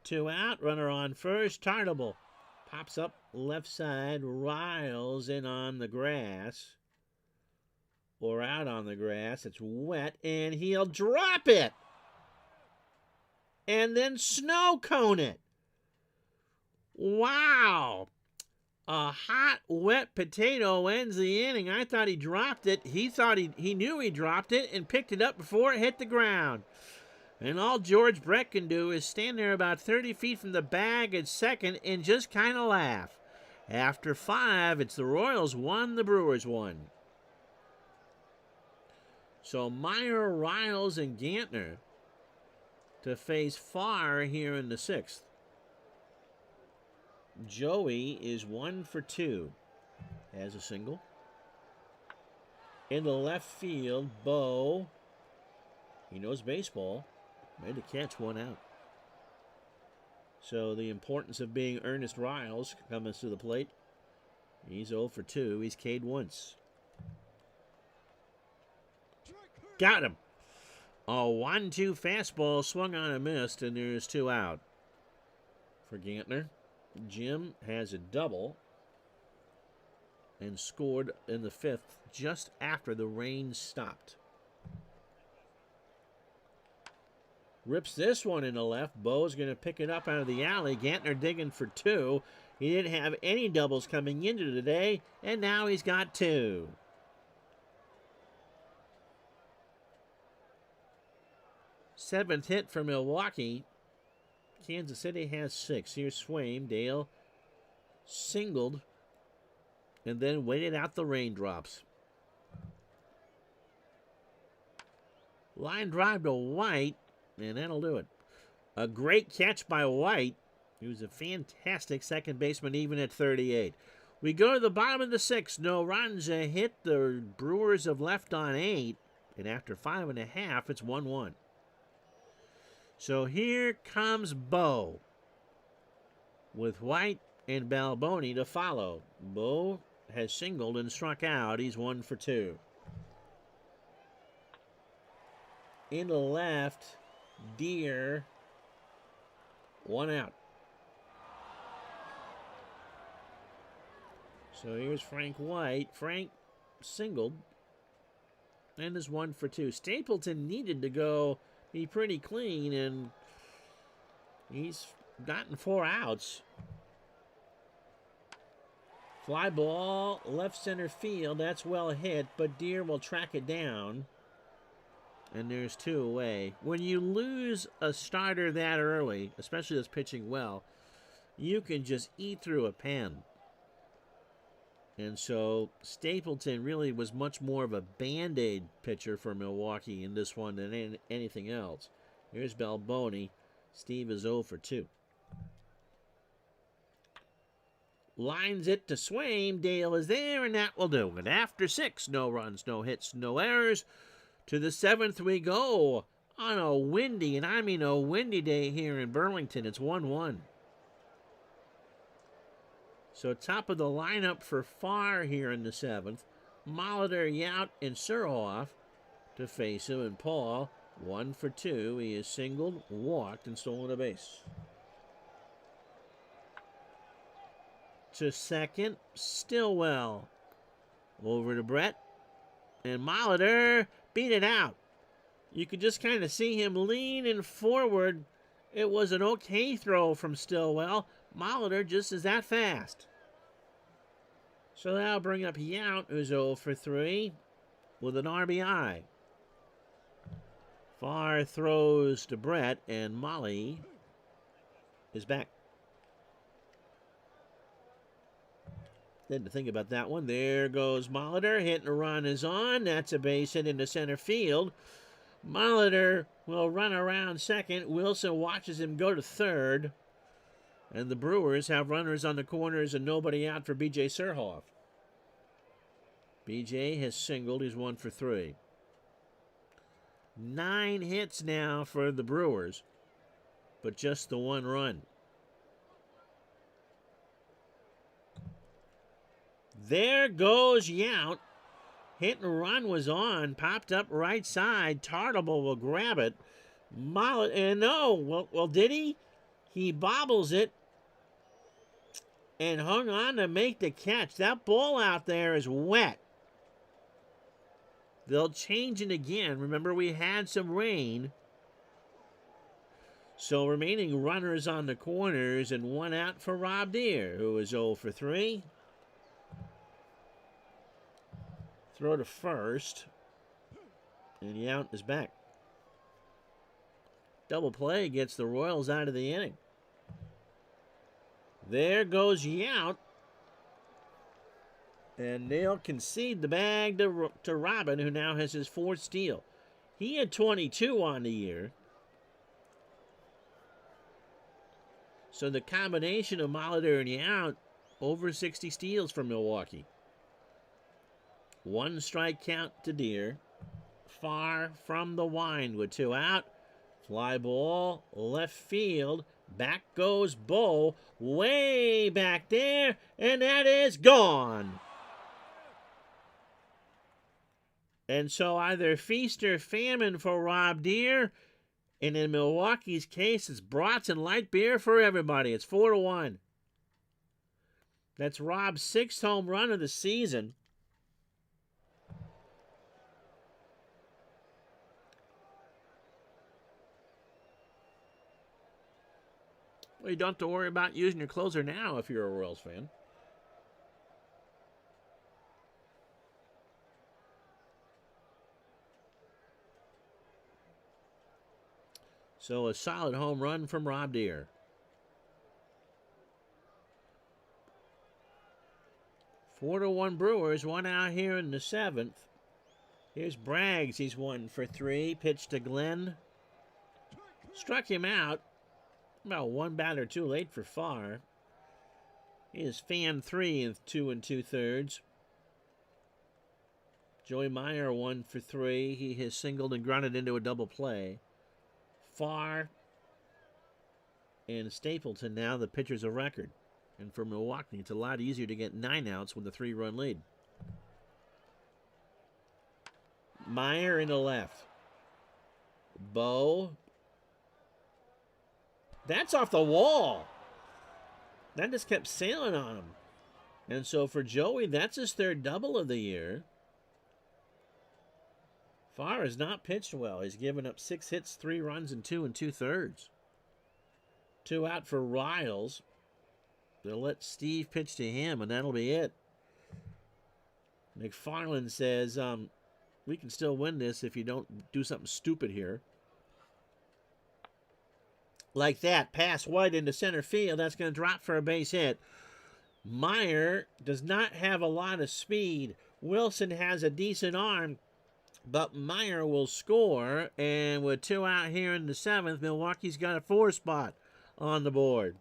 2 out. Runner on first. Tartable pops up left side. Riles in on the grass. Or out on the grass. It's wet. And he'll drop it. And then snow cone it. Wow. A hot, wet potato ends the inning. I thought he dropped it. He thought he knew he dropped it and picked it up before it hit the ground. And all George Brett can do is stand there about 30 feet from the bag at second and just kind of laugh. After 5, it's the Royals 1, the Brewers 1. So Meyer, Riles, and Gantner to face Farr here in the 6th. Joey is 1 for 2. Has a single. In the left field, Bo. He knows baseball. Made the catch, 1 out. So the importance of being Ernest Riles comes to the plate. He's 0 for 2. He's K'd once. Got him. A 1-2 fastball swung on and missed, and there's 2 out for Gantner. Jim has a double and scored in the 5th just after the rain stopped. Rips this one in the left. Bo's going to pick it up out of the alley. Gantner digging for 2. He didn't have any doubles coming into today, and now he's got 2. Seventh hit for Milwaukee. Kansas City has 6. Here's Swaim. Dale singled and then waited out the raindrops. Line drive to White, and that'll do it. A great catch by White. He was a fantastic second baseman even at 38. We go to the bottom of the 6th. No runs. A hit. The Brewers have left on 8, and after 5.5, it's 1-1. So here comes Bo with White and Balboni to follow. Bo has singled and struck out. He's 1 for 2. In the left, Deere, 1 out. So here's Frank White. Frank singled and is 1 for 2. Stapleton needed to go be pretty clean, and he's gotten 4 outs. Fly ball, left center field. That's well hit, but Deere will track it down. And there's 2 away. When you lose a starter that early, especially that's pitching well, you can just eat through a pen. And so Stapleton really was much more of a Band-Aid pitcher for Milwaukee in this one than anything else. Here's Balboni. Steve is 0 for 2. Lines it to Swaim. Dale is there, and that will do it. After 6, no runs, no hits, no errors. To the 7th we go on a windy, and I mean a windy day here in Burlington. It's 1-1. So top of the lineup for Farr here in the 7th. Molitor, Yount, and Surhoff to face him. And Paul, 1 for 2. He is singled, walked, and stolen a base. to second. Stillwell over to Brett. And Molitor beat it out. You could just kind of see him leaning forward. It was an okay throw from Stillwell. Molitor just is that fast. So that'll bring up Yount, who's 0 for 3 with an RBI. Farr throws to Brett, and Molly is back. Didn't think about that one. There goes Molitor. Hit and run is on. That's a base hit into center field. Molitor will run around second. Wilson watches him go to third. And the Brewers have runners on the corners and nobody out for B.J. Surhoff. B.J. has singled. He's 1 for 3. 9 hits now for the Brewers, but just the 1 run. There goes Yount. Hit and run was on. Popped up right side. Tartable will grab it. And no. Well, did he? He bobbles it and hung on to make the catch. That ball out there is wet. They'll change it again. Remember, we had some rain. So remaining runners on the corners and 1 out for Rob Deere, who is 0 for 3. Throw to first. And Yount is back. Double play gets the Royals out of the inning. There goes Yount. And they'll concede the bag to Robin, who now has his 4th steal. He had 22 on the year. So the combination of Molitor and Yount, over 60 steals for Milwaukee. 1 strike count to Deere. Far from the wind with 2 out. Fly ball, left field. Back goes Bo, way back there, and that is gone. And so either feast or famine for Rob Deere. And in Milwaukee's case, it's brats and light beer for everybody. It's 4-1. That's Rob's 6th home run of the season. Well, you don't have to worry about using your closer now if you're a Royals fan. So a solid home run from Rob Deere. 4-1 Brewers, 1 out here in the 7th. Here's Braggs. He's 1 for 3. Pitch to Glenn. Struck him out. About 1 batter too late for Farr. He is fan 3 in 2 2/3. Joey Meyer 1 for 3. He has singled and grounded into a double play. Farr and Stapleton now the pitchers of record. And for Milwaukee, it's a lot easier to get 9 outs with a 3-run lead. Meyer in the left. Bo. That's off the wall. That just kept sailing on him. And so for Joey, that's his 3rd double of the year. Farr has not pitched well. He's given up 6 hits, 3 runs, and 2 2/3. 2 out for Riles. They'll let Steve pitch to him, and that'll be it. McFarland says, we can still win this if you don't do something stupid here. Like that, pass White into center field. That's going to drop for a base hit. Meyer does not have a lot of speed. Wilson has a decent arm, but Meyer will score. And with 2 out here in the 7th, Milwaukee's got a 4 spot on the board.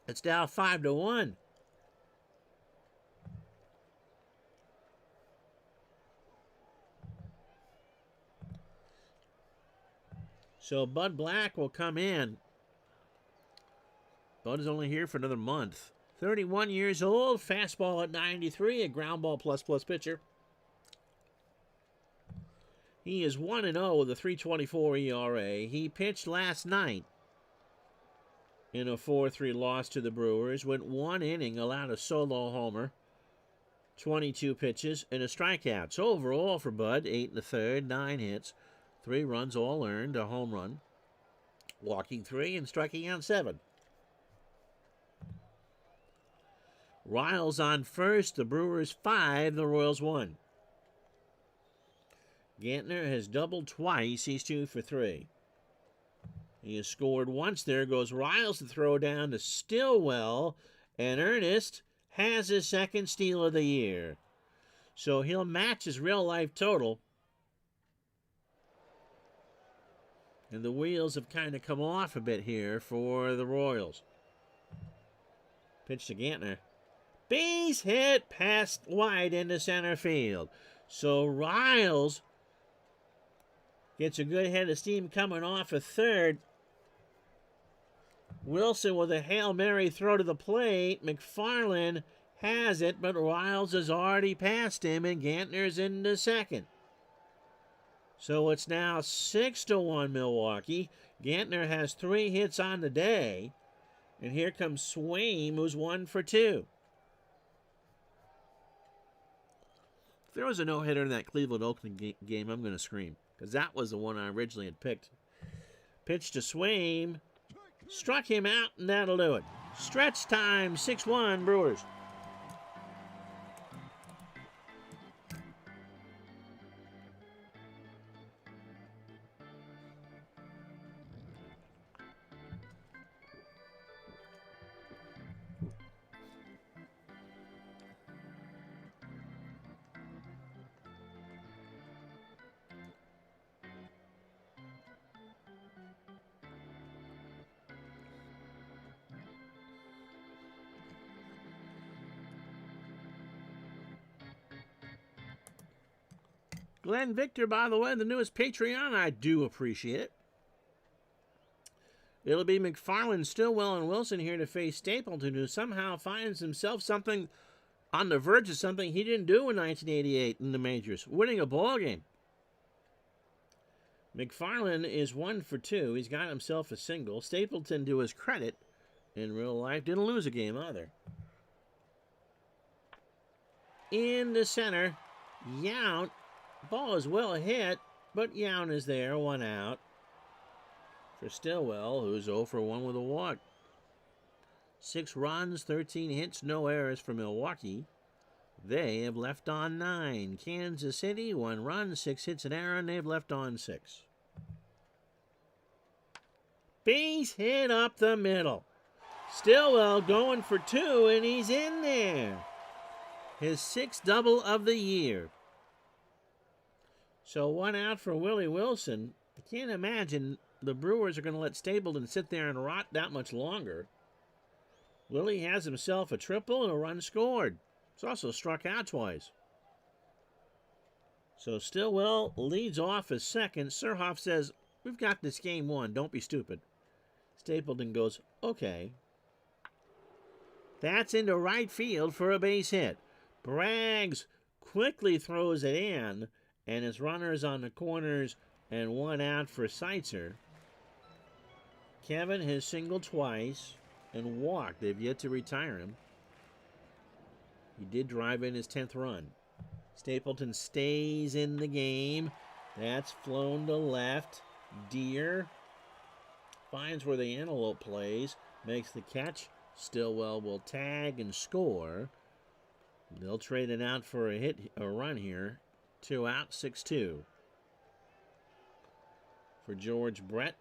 It's now 5-1. So Bud Black will come in. Bud is only here for another month. 31 years old, fastball at 93, a ground ball plus pitcher. He is 1-0 with a 3.24 ERA. He pitched last night in a 4-3 loss to the Brewers. Went 1 inning, allowed a solo homer, 22 pitches, and a strikeout. So overall for Bud, 8 1/3, 9 hits, 3 runs all earned, a home run, walking 3 and striking out 7. Riles on first, the Brewers 5, the Royals 1. Gantner has doubled twice, he's 2 for 3. He has scored once. There goes Riles to throw down to Stillwell, and Ernest has his second steal of the year. So he'll match his real-life total. And the wheels have kind of come off a bit here for the Royals. Pitch to Gantner. Base hit past wide into center field. So Riles gets a good head of steam coming off a third. Wilson with a Hail Mary throw to the plate. McFarland has it, but Riles has already passed him, and Gantner's into second. So it's now 6-1 Milwaukee. Gantner has 3 hits on the day. And here comes Swaim, who's 1 for 2. If there was a no-hitter in that Cleveland-Oakland game, I'm going to scream, because that was the one I originally had picked. Pitch to Swaim. Struck him out, and that'll do it. Stretch time, 6-1 Brewers. Glenn Victor, by the way, the newest Patreon. I do appreciate it. It'll be McFarland, Stillwell, and Wilson here to face Stapleton, who somehow finds himself something on the verge of something he didn't do in 1988 in the majors, winning a ball game. McFarland is 1 for 2. He's got himself a single. Stapleton, to his credit, in real life, didn't lose a game either. In the center, Yount. Ball is well hit, but Yount is there, 1 out. For Stillwell, who's 0 for 1 with a walk. 6 runs, 13 hits, no errors for Milwaukee. They have left on 9. Kansas City, 1 run, 6 hits, an error, and they've left on 6. Base hit up the middle. Stillwell going for 2, and he's in there. His 6th double of the year. So 1 out for Willie Wilson. I can't imagine the Brewers are going to let Stapleton sit there and rot that much longer. Willie has himself a triple and a run scored. He's also struck out twice. So Stillwell leads off as second. Surhoff says, "We've got this game won. Don't be stupid." Stapleton goes, "Okay." That's into right field for a base hit. Braggs quickly throws it in. And his runners on the corners and 1 out for Seitzer. Kevin has singled twice and walked. They've yet to retire him. He did drive in his 10th run. Stapleton stays in the game. That's flown to left. Deer finds where the antelope plays. Makes the catch. Stillwell will tag and score. They'll trade it out for a run here. 2 out, 6-2. For George Brett,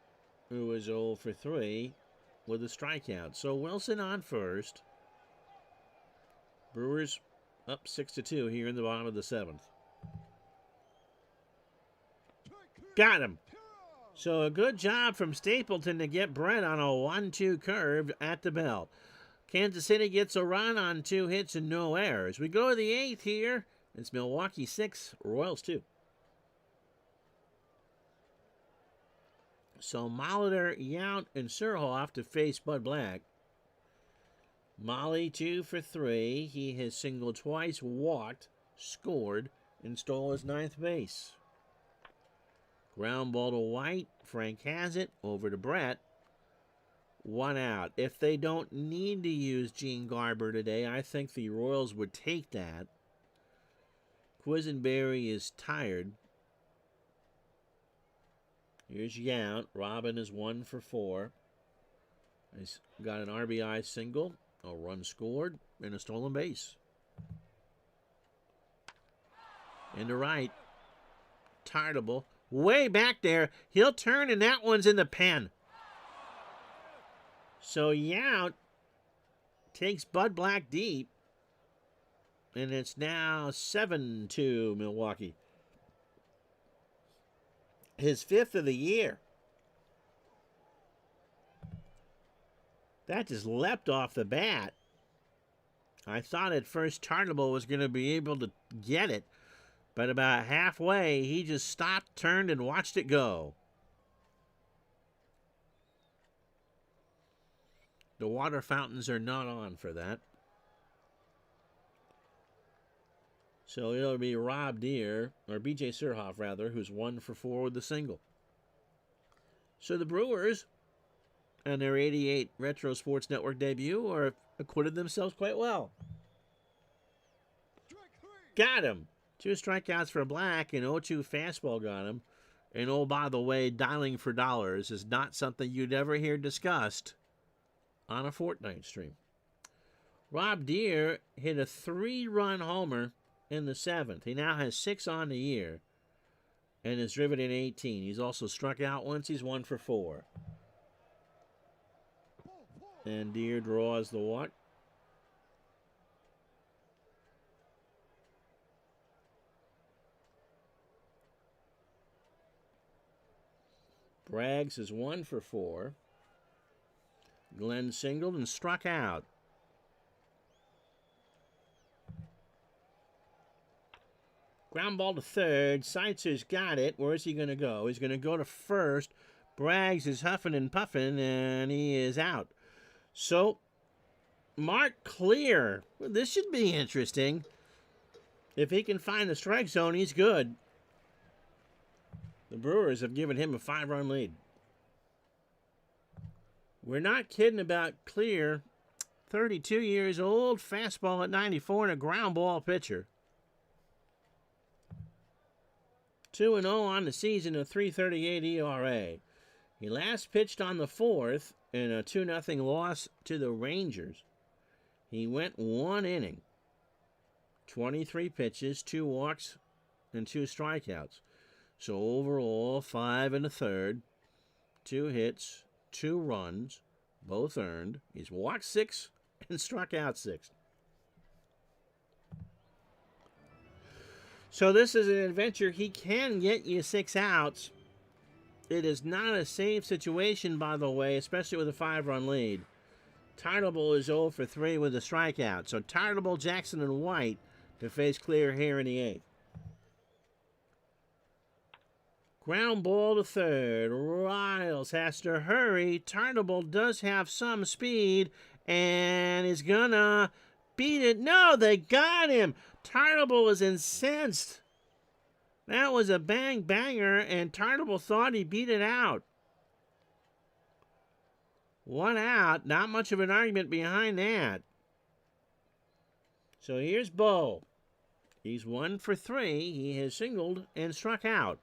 who is 0 for 3 with a strikeout. So Wilson on first. Brewers up 6-2 here in the bottom of the 7th. Got him. So a good job from Stapleton to get Brett on a 1-2 curve at the belt. Kansas City gets a run on 2 hits and no errors. We go to the 8th here. It's Milwaukee 6, Royals 2. So Molitor, Yount, and Surhoff to face Bud Black. Molly 2 for 3. He has singled twice, walked, scored, and stole his 9th base. Ground ball to White. Frank has it. Over to Brett. 1 out. If they don't need to use Gene Garber today, I think the Royals would take that. Quisenberry is tired. Here's Yount. Robin is 1 for 4. He's got an RBI single, a run scored, and a stolen base. Into right. Tartable. Way back there. He'll turn, and that one's in the pen. So Yount takes Bud Black deep, and it's now 7-2 Milwaukee. His 5th of the year. That just leapt off the bat. I thought at first Tartable was going to be able to get it, but about halfway, he just stopped, turned, and watched it go. The water fountains are not on for that. So it'll be Rob Deere, or B.J. Surhoff, rather, who's 1 for 4 with the single. So the Brewers, and their 88 Retro Sports Network debut, are acquitted themselves quite well. Got him. 2 strikeouts for Black, and 0-2 fastball got him. And oh, by the way, dialing for dollars is not something you'd ever hear discussed on a Fortnite stream. Rob Deere hit a 3-run homer in the 7th. He now has 6 on the year and has driven in 18. He's also struck out once. He's 1 for 4. And Deere draws the walk. Braggs is 1 for 4. Glenn singled and struck out. Ground ball to third. Seitzer's got it. Where's he going to go? He's going to go to first. Braggs is huffing and puffing, and he is out. So, Mark Clear. Well, this should be interesting. If he can find the strike zone, he's good. The Brewers have given him a 5-run lead. We're not kidding about Clear. 32 years old, fastball at 94, and a ground ball pitcher. 2-0 on the season, a 3.38 ERA. He last pitched on the 4th in a 2-0 loss to the Rangers. He went 1 inning, 23 pitches, 2 walks, and 2 strikeouts. So overall, 5 1/3, 2 hits, 2 runs, both earned. He's walked 6 and struck out 6. So this is an adventure. He can get you 6 outs. It is not a safe situation, by the way, especially with a 5-run lead. Tartable is 0 for 3 with a strikeout. So Tartable, Jackson, and White to face Clear here in the 8th. Ground ball to third. Riles has to hurry. Tartable does have some speed and is gonna beat it. No, they got him. Tartable was incensed. That was a bang-banger, and Tartable thought he beat it out. 1 out. Not much of an argument behind that. So here's Bo. He's 1 for 3. He has singled and struck out.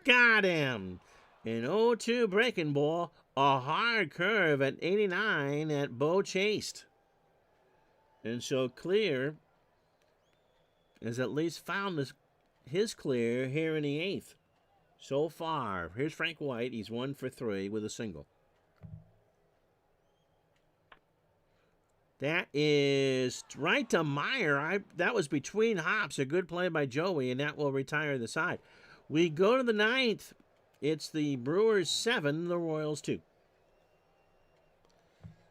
Got him. An 0-2 breaking ball. A hard curve at 89 that Bo chased. And so Clear has at least found his clear here in the 8th. So far. Here's Frank White. He's 1 for 3 with a single. That is right to Meyer. That was between hops. A good play by Joey, and that will retire the side. We go to the 9th. It's the Brewers 7, the Royals 2.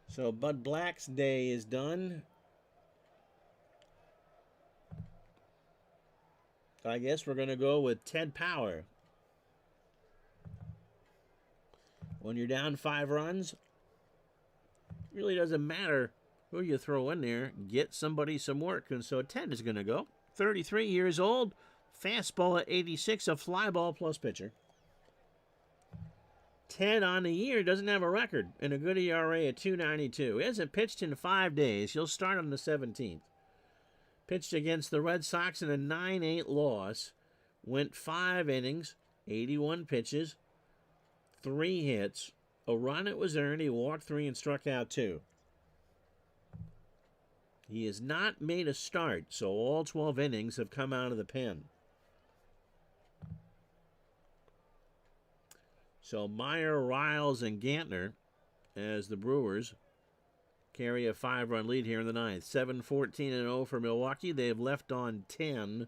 So Bud Black's day is done. I guess we're going to go with Ted Power. When you're down 5 runs, it really doesn't matter who you throw in there. Get somebody some work. And so Ted is going to go. 33 years old. Fastball at 86, a fly ball plus pitcher. Ted on the year doesn't have a record and a good ERA at 2.92. He hasn't pitched in 5 days. He'll start on the 17th. Pitched against the Red Sox in a 9-8 loss. Went 5 innings, 81 pitches, 3 hits. A run it was earned. He walked 3 and struck out 2. He has not made a start, so all 12 innings have come out of the pen. So Meyer, Riles, and Gantner as the Brewers carry a 5-run lead here in the 9th. 7-14-0 for Milwaukee. They've left on 10.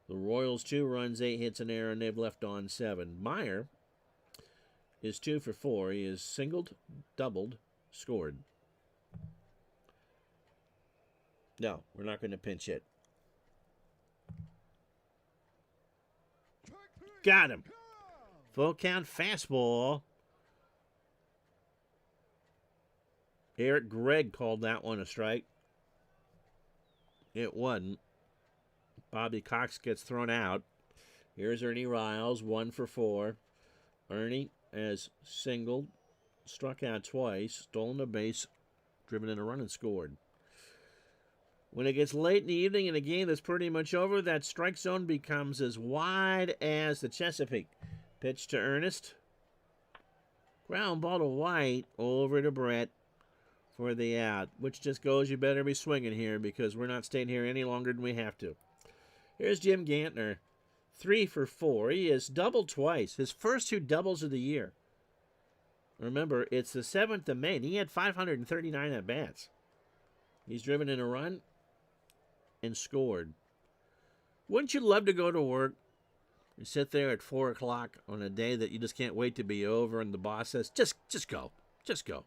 The Royals 2 runs, 8 hits, an error, and they've left on 7. Meyer is 2 for 4. He is singled, doubled, scored. No, we're not going to pinch hit. Got him. Full count fastball. Eric Gregg called that one a strike. It wasn't. Bobby Cox gets thrown out. Here's Ernie Riles, 1 for 4. Ernie has singled, struck out twice, stolen a base, driven in a run, and scored. When it gets late in the evening in a game that's pretty much over, that strike zone becomes as wide as the Chesapeake. Pitch to Ernest. Ground ball to White, over to Brett for the out, which just goes, you better be swinging here because we're not staying here any longer than we have to. Here's Jim Gantner, 3 for 4. He has doubled twice, his first 2 doubles of the year. Remember, it's the 7th of May, and he had 539 at-bats. He's driven in a run and scored. Wouldn't you love to go to work? You sit there at 4 o'clock on a day that you just can't wait to be over, and the boss says, just go. Just go.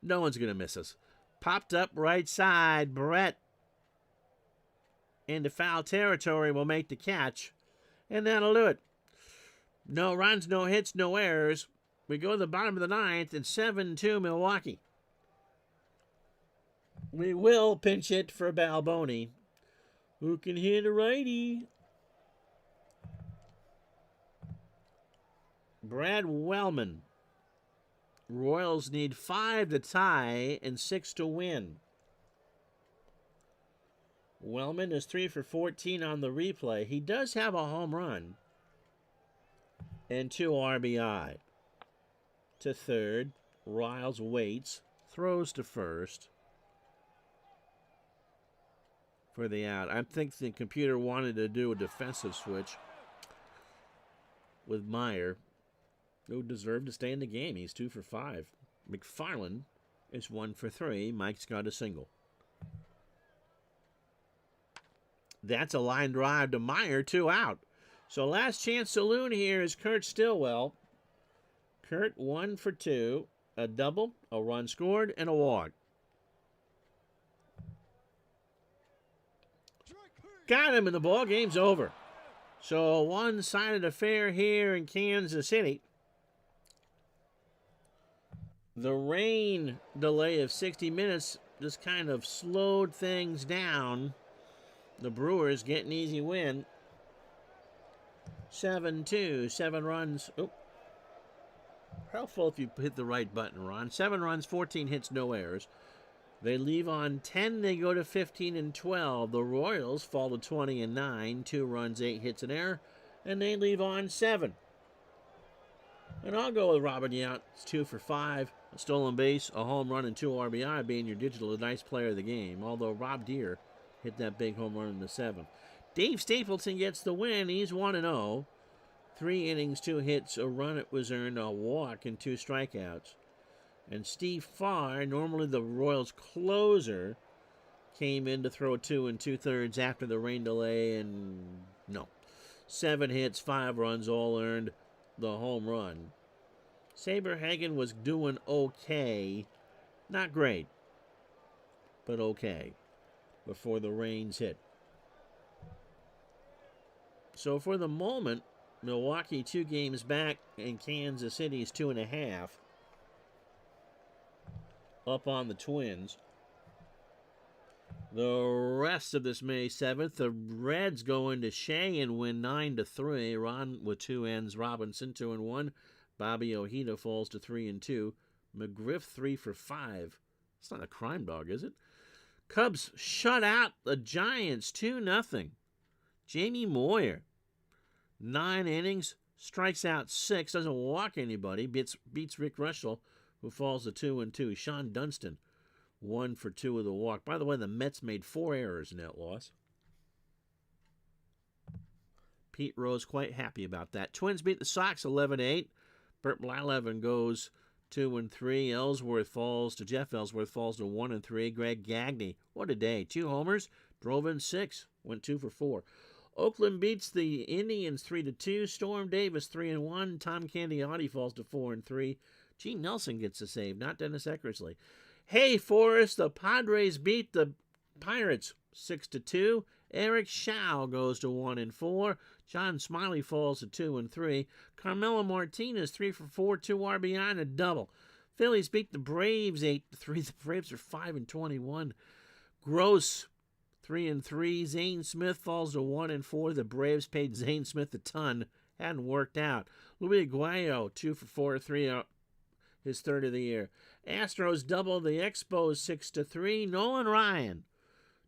No one's going to miss us. Popped up right side. Brett into foul territory will make the catch, and that'll do it. No runs, no hits, no errors. We go to the bottom of the 9th, and 7-2 Milwaukee. We will pinch hit for Balboni, who can hit a righty. Brad Wellman. Royals need 5 to tie and 6 to win. Wellman is 3 for 14 on the replay. He does have a home run and 2 RBI. To third, Riles waits, throws to first for the out. I think the computer wanted to do a defensive switch with Meyer, who deserved to stay in the game. He's 2 for 5. McFarland is 1 for 3. Mike's got a single. That's a line drive to Meyer, 2 out. So last chance saloon here is Kurt Stillwell. Kurt 1 for 2. A double, a run scored, and a walk. Got him, and the ball game's over. So a one-sided affair here in Kansas City. The rain delay of 60 minutes just kind of slowed things down. The Brewers get an easy win. 7-2, 7 runs. Oh, helpful if you hit the right button, Ron. 7 runs, 14 hits, no errors. They leave on 10. They go to 15 and 12. The Royals fall to 20 and 9. 2 runs, 8 hits, an error, and they leave on 7. And I'll go with Robert Yount. It's 2 for 5. A stolen base, a home run, and 2 RBI, being your digital nice player of the game. Although Rob Deere hit that big home run in the 7th. Dave Stapleton gets the win. He's 1-0. 3 innings, 2 hits, a run it was earned, a walk, and 2 strikeouts. And Steve Farr, normally the Royals' closer, came in to throw 2 2/3 after the rain delay, and no. 7 hits, 5 runs, all earned, the home run. Saberhagen was doing okay. Not great, but okay, before the rains hit. So for the moment, Milwaukee 2 games back, and Kansas City is 2.5. Up on the Twins. The rest of this May 7th, the Reds go into Shea and win 9-3. Ron with 2 ends, Robinson 2-1. Bobby Ojeda falls to 3-2. McGriff 3 for 5. It's not a crime dog, is it? Cubs shut out the Giants 2-0. Jamie Moyer, 9 innings, strikes out 6, doesn't walk anybody, beats Rick Russell, who falls to 2-2. Sean Dunston, 1 for 2 with a walk. By the way, the Mets made 4 errors in that loss. Pete Rose quite happy about that. Twins beat the Sox 11-8. Bert Blyleven goes 2-3. Jeff Ellsworth falls to 1-3. Greg Gagne, what a day. 2 homers, drove in 6, went 2 for 4. Oakland beats the Indians 3-2. Storm Davis 3-1. Tom Candiotti falls to 4-3. Gene Nelson gets a save, not Dennis Eckersley. Hey, Forrest, the Padres beat the Pirates 6-2. Eric Schau goes to 1-4. John Smiley falls to 2-3. Carmelo Martinez 3 for 4, 2 RBI and a double. Phillies beat the Braves 8-3. The Braves are 5-21. Gross 3-3. Zane Smith falls to 1-4. The Braves paid Zane Smith a ton. Hadn't worked out. Luis Aguayo 2 for 4, 3 his third of the year. Astros double the Expos 6-3. Nolan Ryan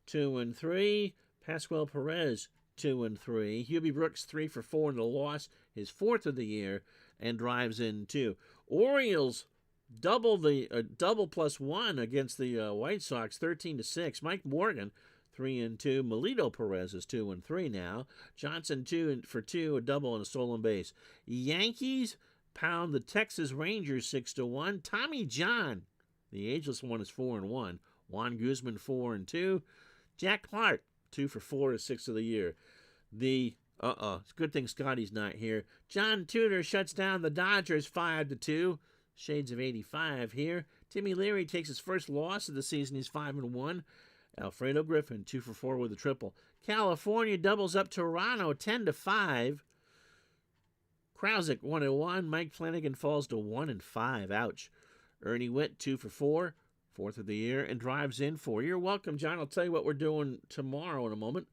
2-3. Pascual Perez 2-3. Hubie Brooks 3 for 4 in the loss, his 4th of the year, and drives in 2. Orioles double plus 1 against the White Sox 13-6. Mike Morgan 3-2. Melito Perez is 2-3 now. Johnson 2 for 2, a double and a stolen base. Yankees pound the Texas Rangers 6-1. Tommy John, the ageless one, is 4-1. Juan Guzman 4-2. Jack Clark 2 for 4, his 6th of the year. It's a good thing Scotty's not here. John Tudor shuts down the Dodgers 5-2. Shades of 85 here. Timmy Leary takes his first loss of the season. He's 5-1. Alfredo Griffin 2 for 4 with a triple. California doubles up Toronto 10-5. Krausick 1-1. Mike Flanagan falls to 1-5. Ouch. Ernie Witt 2 for 4, 4th of the year, and drives in 4. You're welcome, John. I'll tell you what we're doing tomorrow in a moment.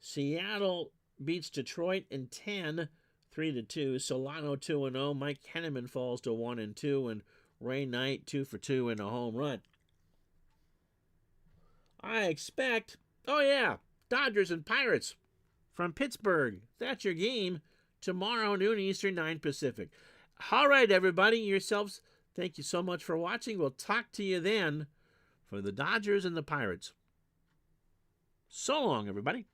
Seattle beats Detroit in 10, 3-2. Solano 2-0. Mike Henneman falls to 1-2, and Ray Knight 2 for 2 and a home run. I expect, Dodgers and Pirates from Pittsburgh. That's your game tomorrow, noon Eastern, 9 Pacific. All right, everybody, yourselves, thank you so much for watching. We'll talk to you then for the Dodgers and the Pirates. So long, everybody.